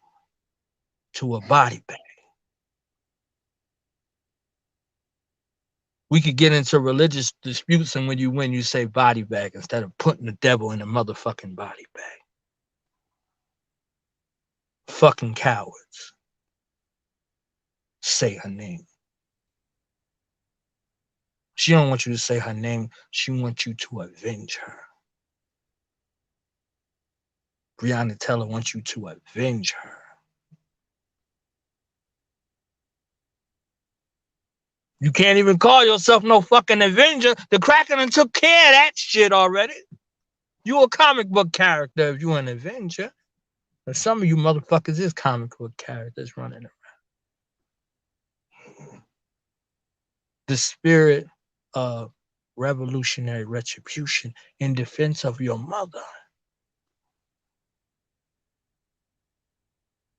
to a body bag. We could get into religious disputes, and when you win, you say body bag instead of putting the devil in a motherfucking body bag. Fucking cowards. Say her name. She don't want you to say her name. She wants you to avenge her. Breonna Taylor wants you to avenge her. You can't even call yourself no fucking avenger. The Kraken done took care of that shit already. You a comic book character if you an avenger. But some of you motherfuckers is comic book characters running around. The spirit of revolutionary retribution in defense of your mother.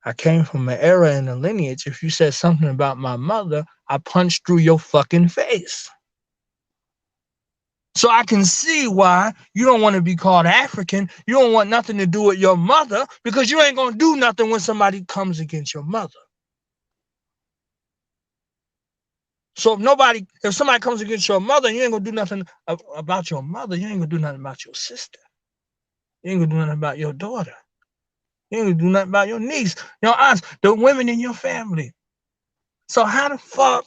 I came from an era in a lineage. If you said something about my mother, I punched through your fucking face. So I can see why you don't want to be called African. You don't want nothing to do with your mother because you ain't going to do nothing when somebody comes against your mother. So if somebody comes against your mother and you ain't going to do nothing about your mother, you ain't going to do nothing about your sister. You ain't going to do nothing about your daughter. You ain't going to do nothing about your niece, your aunts, the women in your family. So how the fuck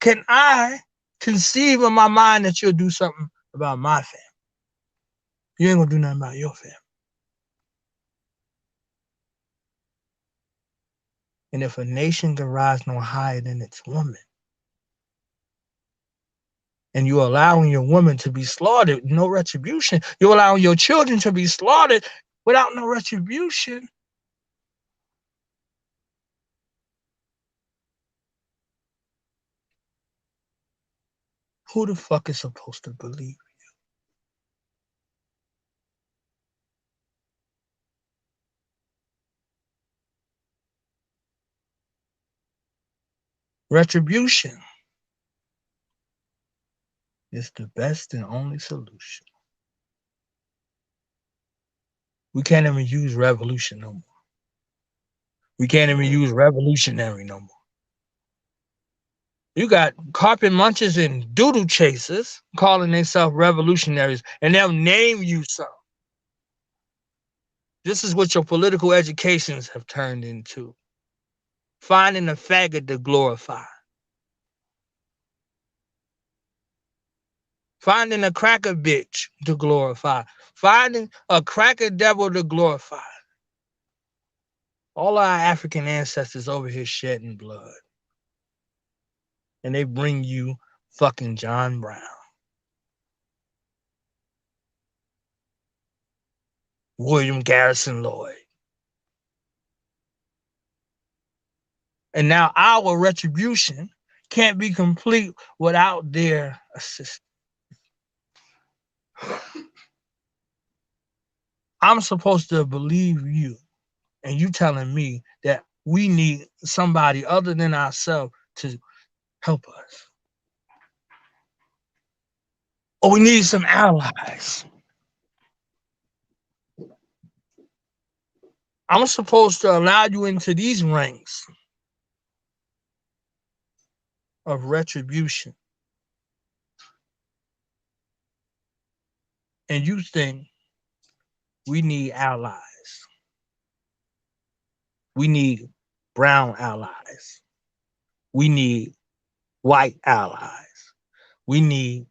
can I conceive in my mind that you'll do something about my family? You ain't gonna do nothing about your family. And if a nation can rise no higher than its woman, and you're allowing your woman to be slaughtered, no retribution, you're allowing your children to be slaughtered without no retribution, who the fuck is supposed to believe you? Retribution is the best and only solution. We can't even use revolution no more. We can't even use revolutionary no more. You got carpet munchers and doodle chasers calling themselves revolutionaries, and they'll name you some. This is what your political educations have turned into. Finding a faggot to glorify. Finding a cracker bitch to glorify. Finding a cracker devil to glorify. All our African ancestors over here shedding blood. And they bring you fucking John Brown. William Garrison Lloyd. And now our retribution can't be complete without their assistance. I'm supposed to believe you, and you telling me that we need somebody other than ourselves to help us. Or we need some allies. I'm supposed to allow you into these ranks of retribution. And you think we need allies. We need brown allies. We need white allies. We need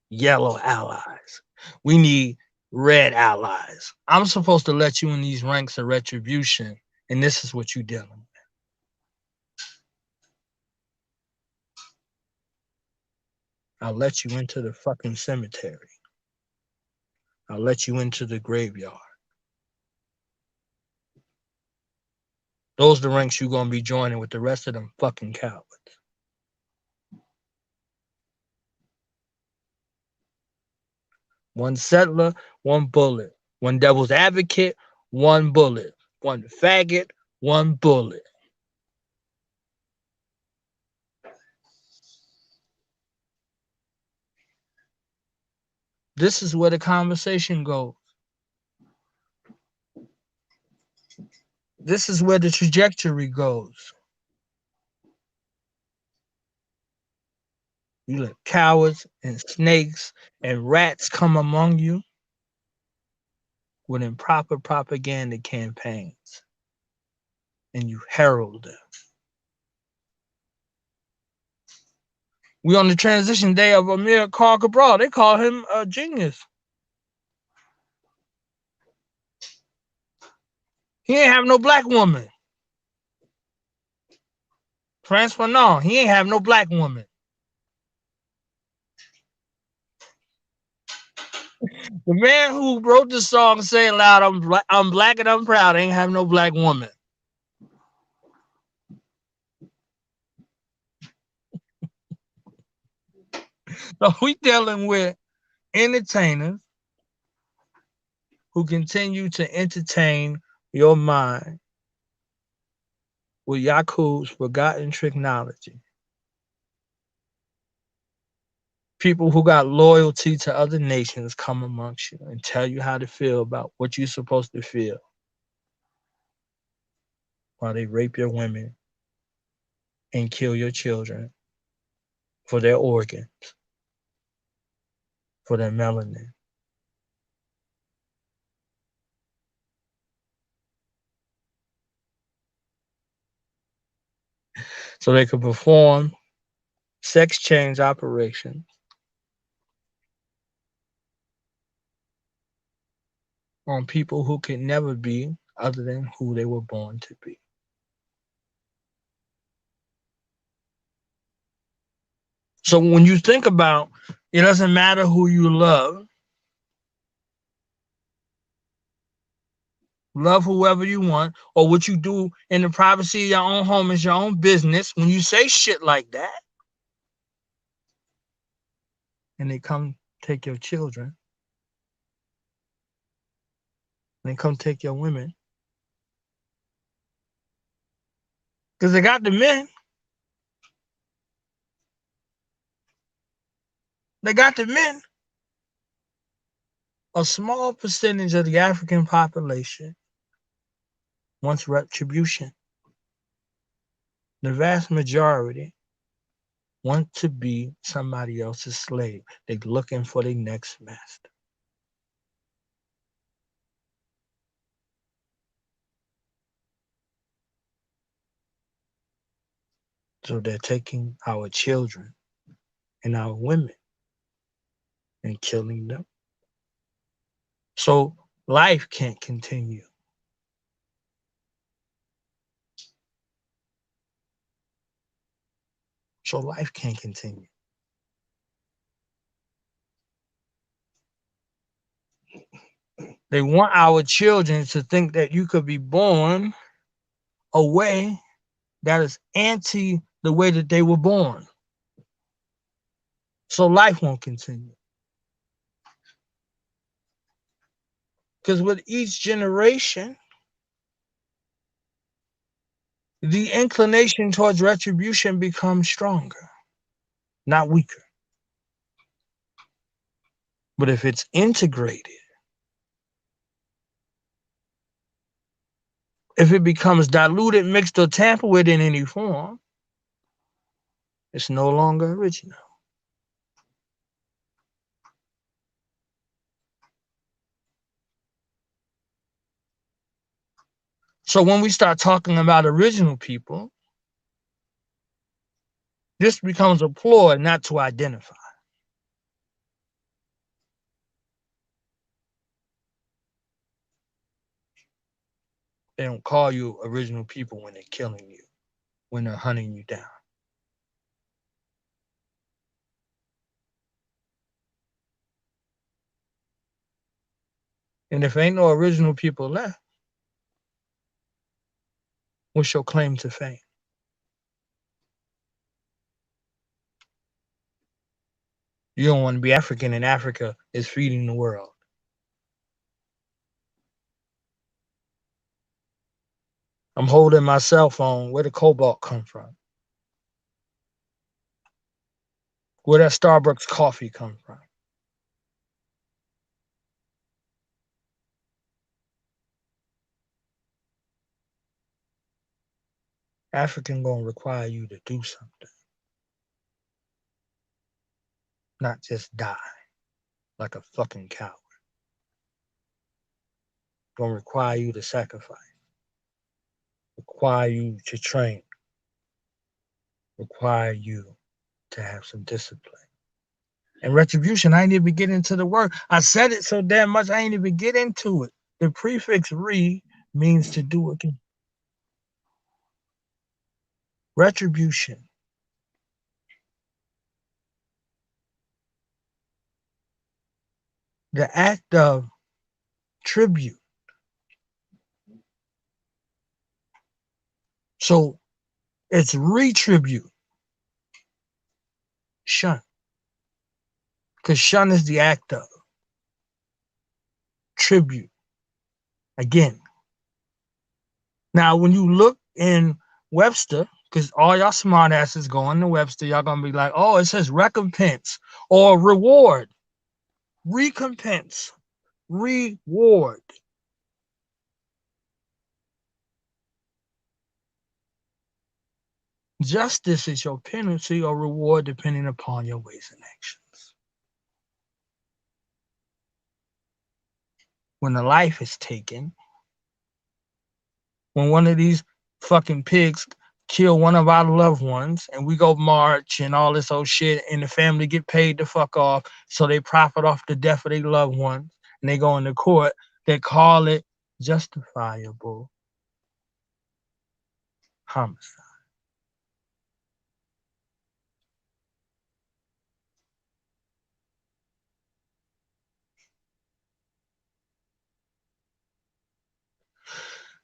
yellow allies. We need red allies. I'm supposed to let you in these ranks of retribution, and this is what you're dealing with. I'll let you into the fucking cemetery. I'll let you into the graveyard. Those are the ranks you're going to be joining with the rest of them fucking cowards. One settler, one bullet. One devil's advocate, one bullet. One faggot, one bullet. This is where the conversation goes. This is where the trajectory goes. You let cowards and snakes and rats come among you with improper propaganda campaigns, and you herald them. We on the transition day of Amir Cabral. They call him a genius. He ain't have no black woman. France Fanon, he ain't have no black woman. The man who wrote the song "Say It Loud," I'm black and I'm proud, ain't have no black woman. So we dealing with entertainers who continue to entertain your mind with Yakub's forgotten technology. People who got loyalty to other nations come amongst you and tell you how to feel about what you're supposed to feel while they rape your women and kill your children for their organs, for their melanin. So they could perform sex change operations on people who can never be other than who they were born to be. So when you think about, it doesn't matter who you love whoever you want, or what you do in the privacy of your own home is your own business. When you say shit like that, and they come take your children, and they come take your women, because they got the men. They got the men. A small percentage of the African population wants retribution. The vast majority want to be somebody else's slave. They're looking for their next master. So they're taking our children and our women and killing them. So life can't continue. So life can't continue. They want our children to think that you could be born a way that is anti the way that they were born. So life won't continue. Because with each generation, the inclination towards retribution becomes stronger, not weaker. But if it's integrated, if it becomes diluted, mixed, or tampered with in any form, it's no longer original. So when we start talking about original people, this becomes a ploy not to identify. They don't call you original people when they're killing you, when they're hunting you down. And if ain't no original people left, what's your claim to fame? You don't want to be African, and Africa is feeding the world. I'm holding my cell phone. Where did cobalt come from? Where that Starbucks coffee come from? African gonna require you to do something, not just die like a fucking coward. Gonna require you to sacrifice, require you to train, require you to have some discipline. And retribution, I ain't even get into the word. I said it so damn much, I ain't even get into it. The prefix re means to do again. Retribution. The act of tribute. So it's retribute. Shun. Because shun is the act of tribute. Again. Now, when you look in Webster, because all y'all smart asses going to Webster, y'all gonna be like, oh, it says recompense or reward. Recompense. Reward. Justice is your penalty or reward depending upon your ways and actions. When a life is taken, when one of these fucking pigs kill one of our loved ones and we go march and all this old shit and the family get paid the fuck off so they profit off the death of their loved ones and they go into court, they call it justifiable homicide.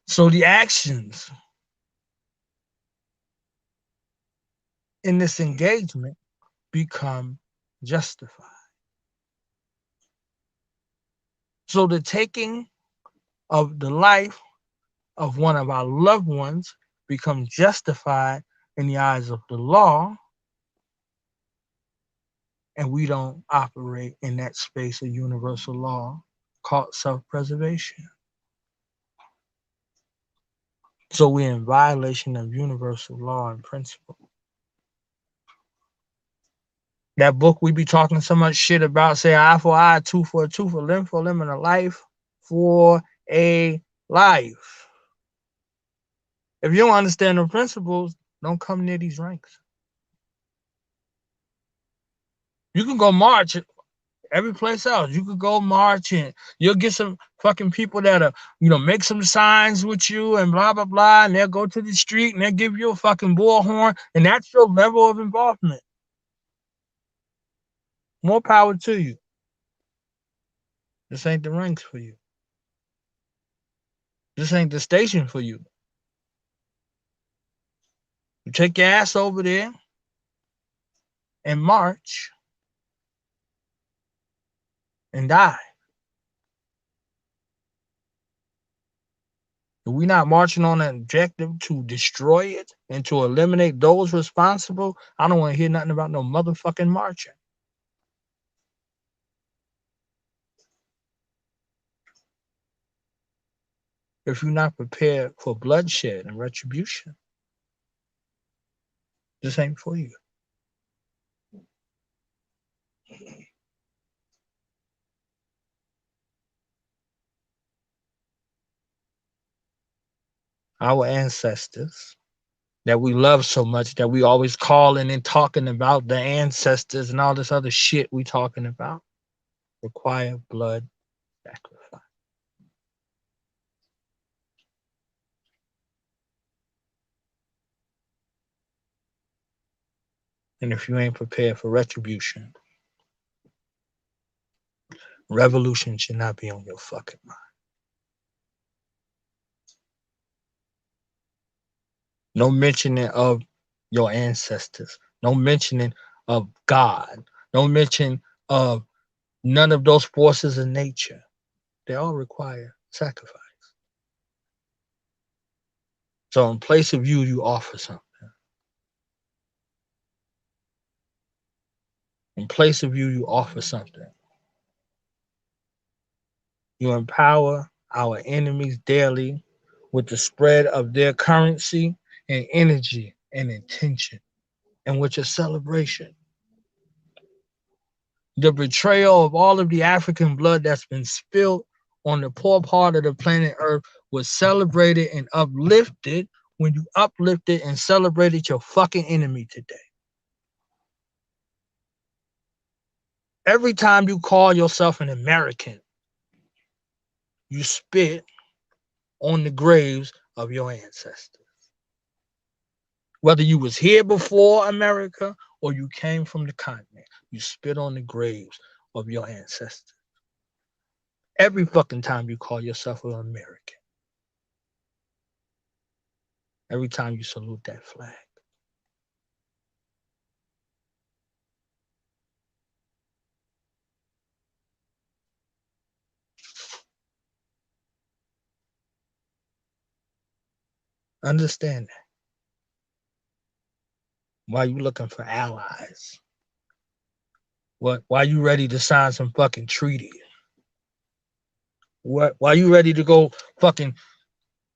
So the actions in this engagement become justified. So the taking of the life of one of our loved ones becomes justified in the eyes of the law, and we don't operate in that space of universal law called self-preservation. So we're in violation of universal law and principle. That book we be talking so much shit about, say eye for eye, tooth for a tooth, a limb for a limb, and a life for a life. If you don't understand the principles, don't come near these ranks. You can go march every place else. You could go march and you'll get some fucking people that'll, make some signs with you and blah, blah, blah. And they'll go to the street and they'll give you a fucking bullhorn. And that's your level of involvement. More power to you. This ain't the ranks for you. This ain't the station for you. You take your ass over there and march and die. If we're not marching on an objective to destroy it and to eliminate those responsible, I don't want to hear nothing about no motherfucking marching. If you're not prepared for bloodshed and retribution, this ain't for you. Our ancestors that we love so much that we always calling and talking about the ancestors and all this other shit we talking about require blood sacrifice. And if you ain't prepared for retribution, revolution should not be on your fucking mind. No mentioning of your ancestors. No mentioning of God. No mention of none of those forces of nature. They all require sacrifice. So in place of you offer something. In place of you offer something. You empower our enemies daily with the spread of their currency. and energy and intention and with your celebration. The betrayal of all of the African blood that's been spilled on the poor part of the planet Earth was celebrated and uplifted when you uplifted and celebrated your fucking enemy today. Every time you call yourself an American, you spit on the graves of your ancestors. Whether you was here before America or you came from the continent, you spit on the graves of your ancestors. Every fucking time you call yourself an American. Every time you salute that flag. Understand that. Why you looking for allies? Why you ready to sign some fucking treaty? Why you ready to go fucking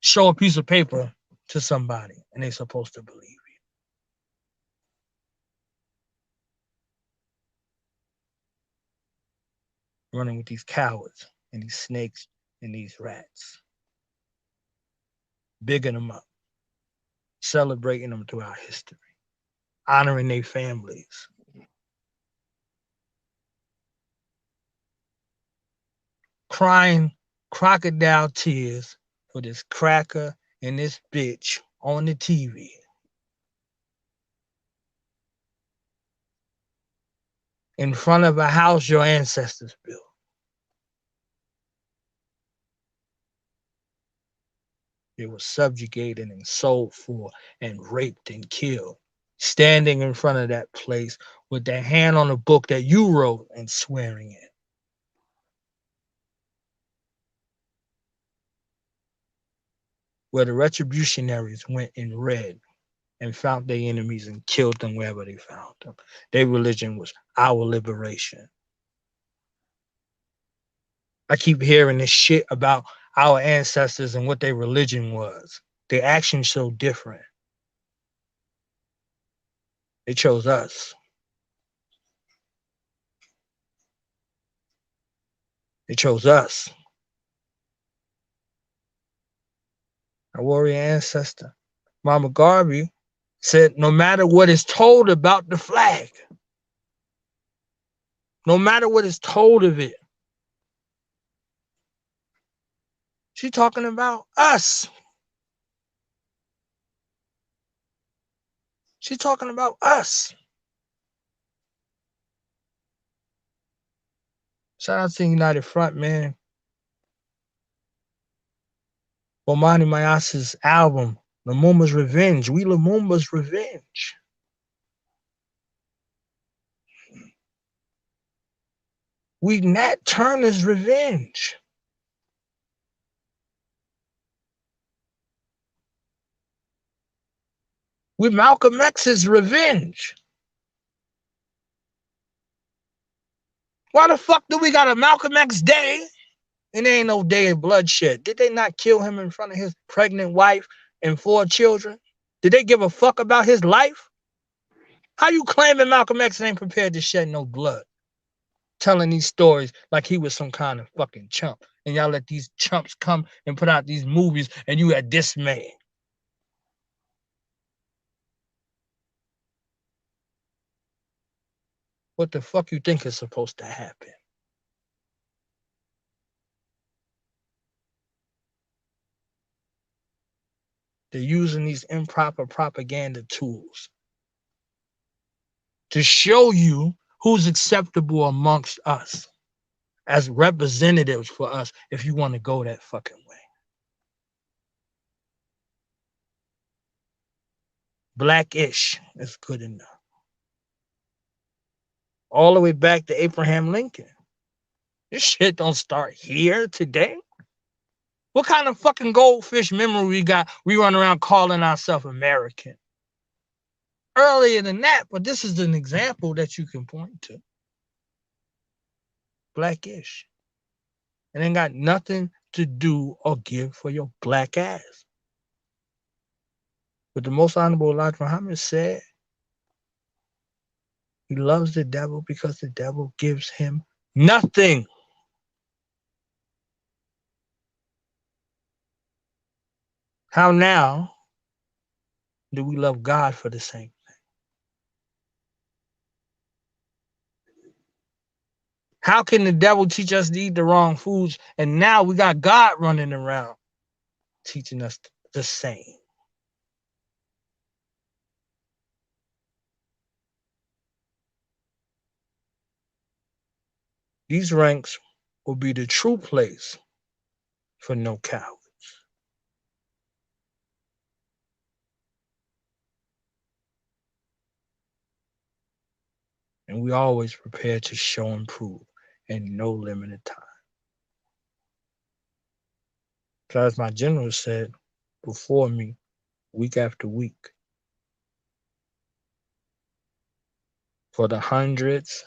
show a piece of paper to somebody and they supposed to believe you? Running with these cowards and these snakes and these rats. Bigging them up. Celebrating them throughout history. Honoring their families. Crying crocodile tears for this cracker and this bitch on the TV. In front of a house your ancestors built. It was subjugated and sold for and raped and killed. Standing in front of that place with their hand on a book that you wrote and swearing it. Where the retributionaries went and read and found their enemies and killed them wherever they found them. Their religion was our liberation. I keep hearing this shit about our ancestors and what their religion was. Their actions so different. They chose us. They chose us. Our warrior ancestor, Mama Garvey, said no matter what is told about the flag, no matter what is told of it, she's talking about us. She's talking about us. Shout out to United Front, man. Bomani Mayasa's album, Lumumba's Revenge. We Lumumba's Revenge. We Nat Turner's revenge. We Malcolm X's revenge. Why the fuck do we got a Malcolm X Day and there ain't no day of bloodshed? Did they not kill him in front of his pregnant wife and 4 children? Did they give a fuck about his life? How you claiming Malcolm X ain't prepared to shed no blood? Telling these stories like he was some kind of fucking chump. And y'all let these chumps come and put out these movies and you had dismay. What the fuck you think is supposed to happen? They're using these improper propaganda tools to show you who's acceptable amongst us as representatives for us if you want to go that fucking way. Blackish is good enough. All the way back to Abraham Lincoln. This shit don't start here today. What kind of fucking goldfish memory we got? We run around calling ourselves American. Earlier than that, but this is an example that you can point to. Blackish. And ain't got nothing to do or give for your black ass. But the most honorable Elijah Muhammad said he loves the devil because the devil gives him nothing. How now do we love God for the same thing? How can the devil teach us to eat the wrong foods and now we got God running around teaching us the same? These ranks will be the true place for no cowards. And we always prepare to show and prove in no limited time. So as my general said before me, week after week, for the hundreds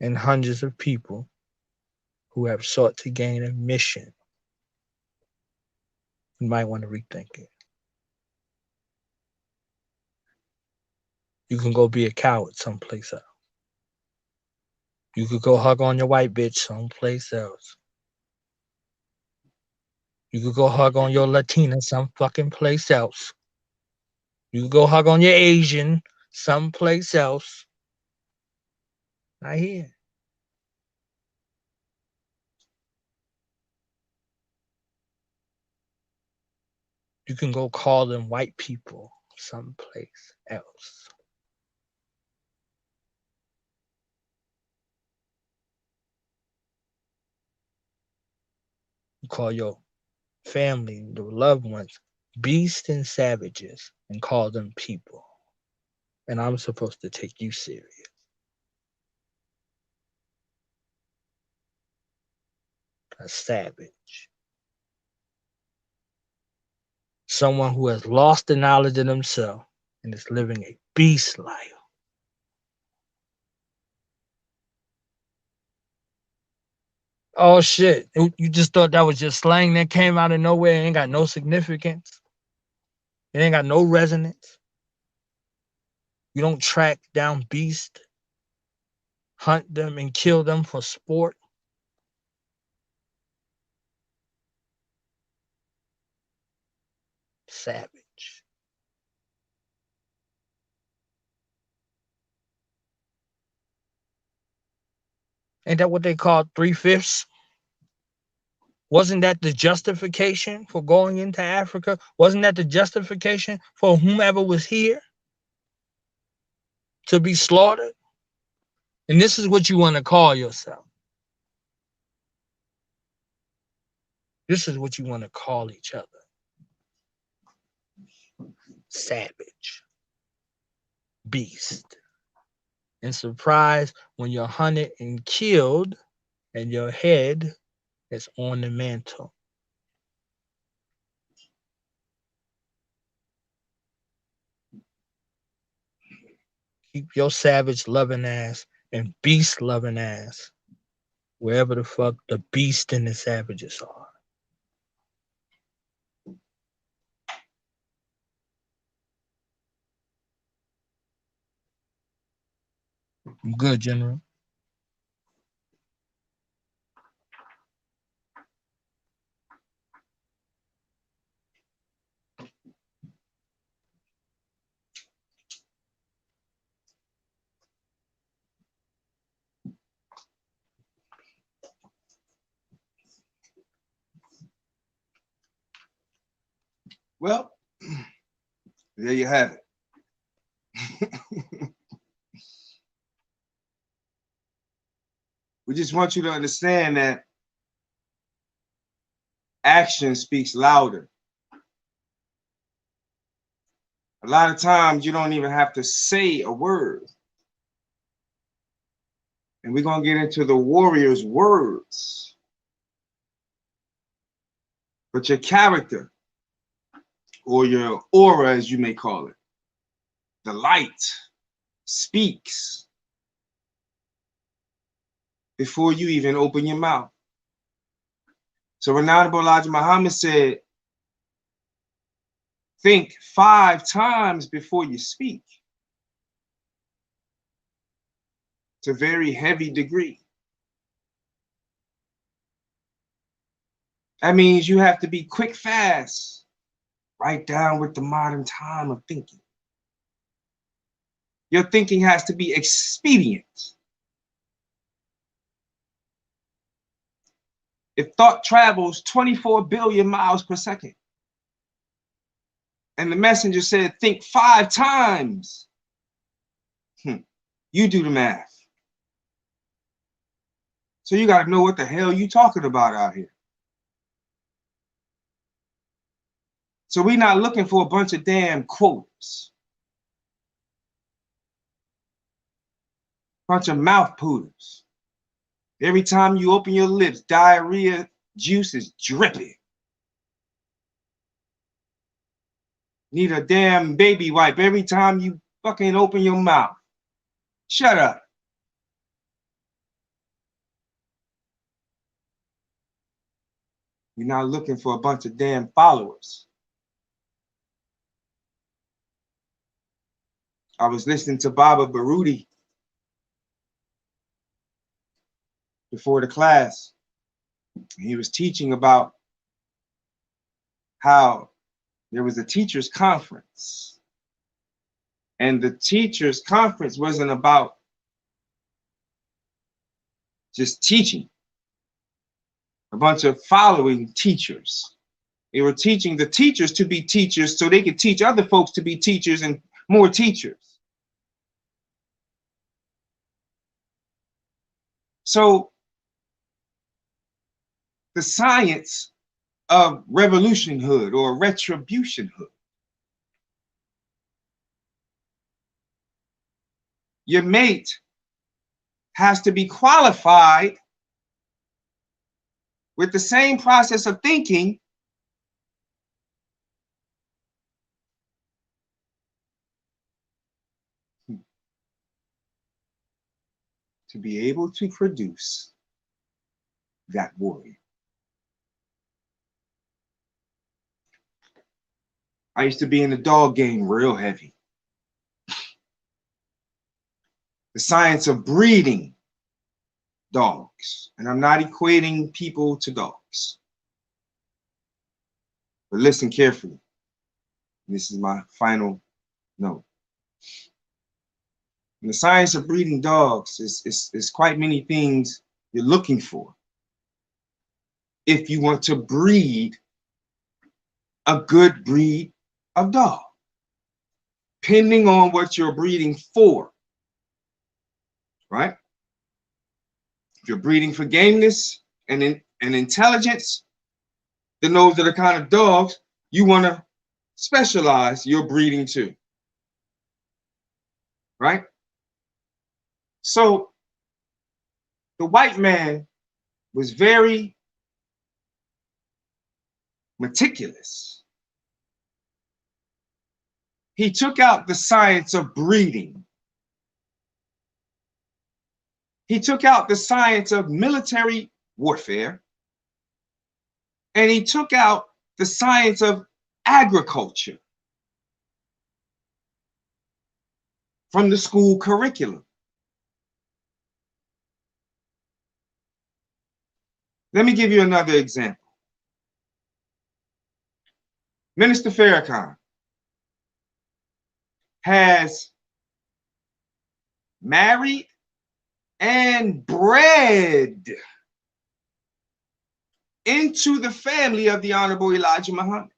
and hundreds of people who have sought to gain admission, you might want to rethink it. You can go be a coward someplace else. You could go hug on your white bitch someplace else. You could go hug on your Latina some fucking place else. You could go hug on your Asian someplace else. Not here. You can go call them white people someplace else. You call your family, your loved ones, beasts and savages, and call them people. And I'm supposed to take you serious. A savage. Someone who has lost the knowledge of themselves and is living a beast life. Oh shit. You just thought that was just slang that came out of nowhere and ain't got no significance. It ain't got no resonance. You don't track down beasts, hunt them and kill them for sport. Savage. Ain't that what they call 3/5? Wasn't that the justification for going into Africa? Wasn't that the justification for whomever was here to be slaughtered? And this is what you want to call yourself. This is what you want to call each other. Savage. Beast. And surprise when you're hunted and killed and your head is on the mantle. Keep your savage loving ass and beast loving ass wherever the fuck the beast and the savages are. I'm good, General. Well, there you have it. We just want you to understand that action speaks louder. A lot of times you don't even have to say a word. And we're going to get into the warrior's words. But your character, or your aura, as you may call it, the light speaks before you even open your mouth. So Honorable Elijah Muhammad said, Think 5 times before you speak. It's a very heavy degree. That means you have to be quick, fast, right down with the modern time of thinking. Your thinking has to be expedient. If thought travels 24 billion miles per second, and the messenger said, think 5 times, you do the math. So you got to know what the hell you talking about out here. So we're not looking for a bunch of damn quotes. Bunch of mouth poodles. Every time you open your lips, diarrhea juice is dripping. Need a damn baby wipe every time you fucking open your mouth. Shut up. You're not looking for a bunch of damn followers. I was listening to Baba Baruti before the class. He was teaching about how there was a teachers' conference. And the teachers' conference wasn't about just teaching. A bunch of following teachers. They were teaching the teachers to be teachers so they could teach other folks to be teachers and more teachers. So the science of revolutionhood or retributionhood. Your mate has to be qualified with the same process of thinking to be able to produce that warrior. I used to be in the dog game real heavy. The science of breeding dogs. And I'm not equating people to dogs. But listen carefully. This is my final note. And the science of breeding dogs is quite many things you're looking for if you want to breed a good breed of dog, depending on what you're breeding for, right? If you're breeding for gameness and intelligence, then those are the kind of dogs you want to specialize your breeding to, right? So the white man was very meticulous. He took out the science of breeding. He took out the science of military warfare. And he took out the science of agriculture from the school curriculum. Let me give you another example. Minister Farrakhan has married and bred into the family of the Honorable Elijah Muhammad.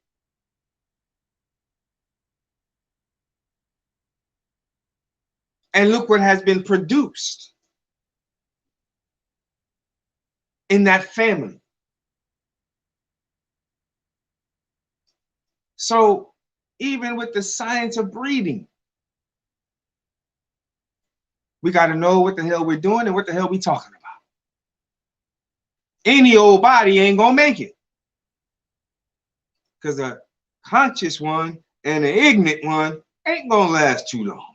And look what has been produced in that family. So even with the science of breeding, we got to know what the hell we're doing and what the hell we talking about. Any old body ain't gonna make it, because a conscious one and an ignorant one ain't gonna last too long.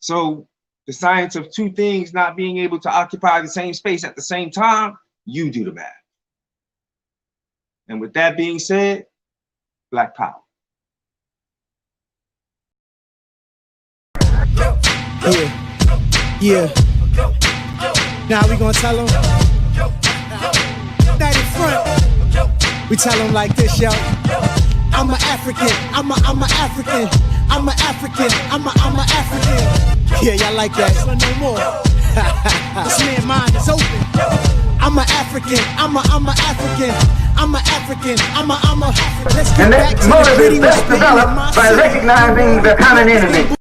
So the science of two things not being able to occupy the same space at the same time, you do the math. And with that being said, Black Power. Yeah. Now we gonna tell them. That in front. We tell them like this, yo. I'm an African. I'm a African. I'm an African. I'm a African. Yeah, y'all like that? No more. This man's mind is open. I'm an African. I'm a African. I'm an African. I'm a. Let's get And back that to motive the is best developed by recognizing the common enemy.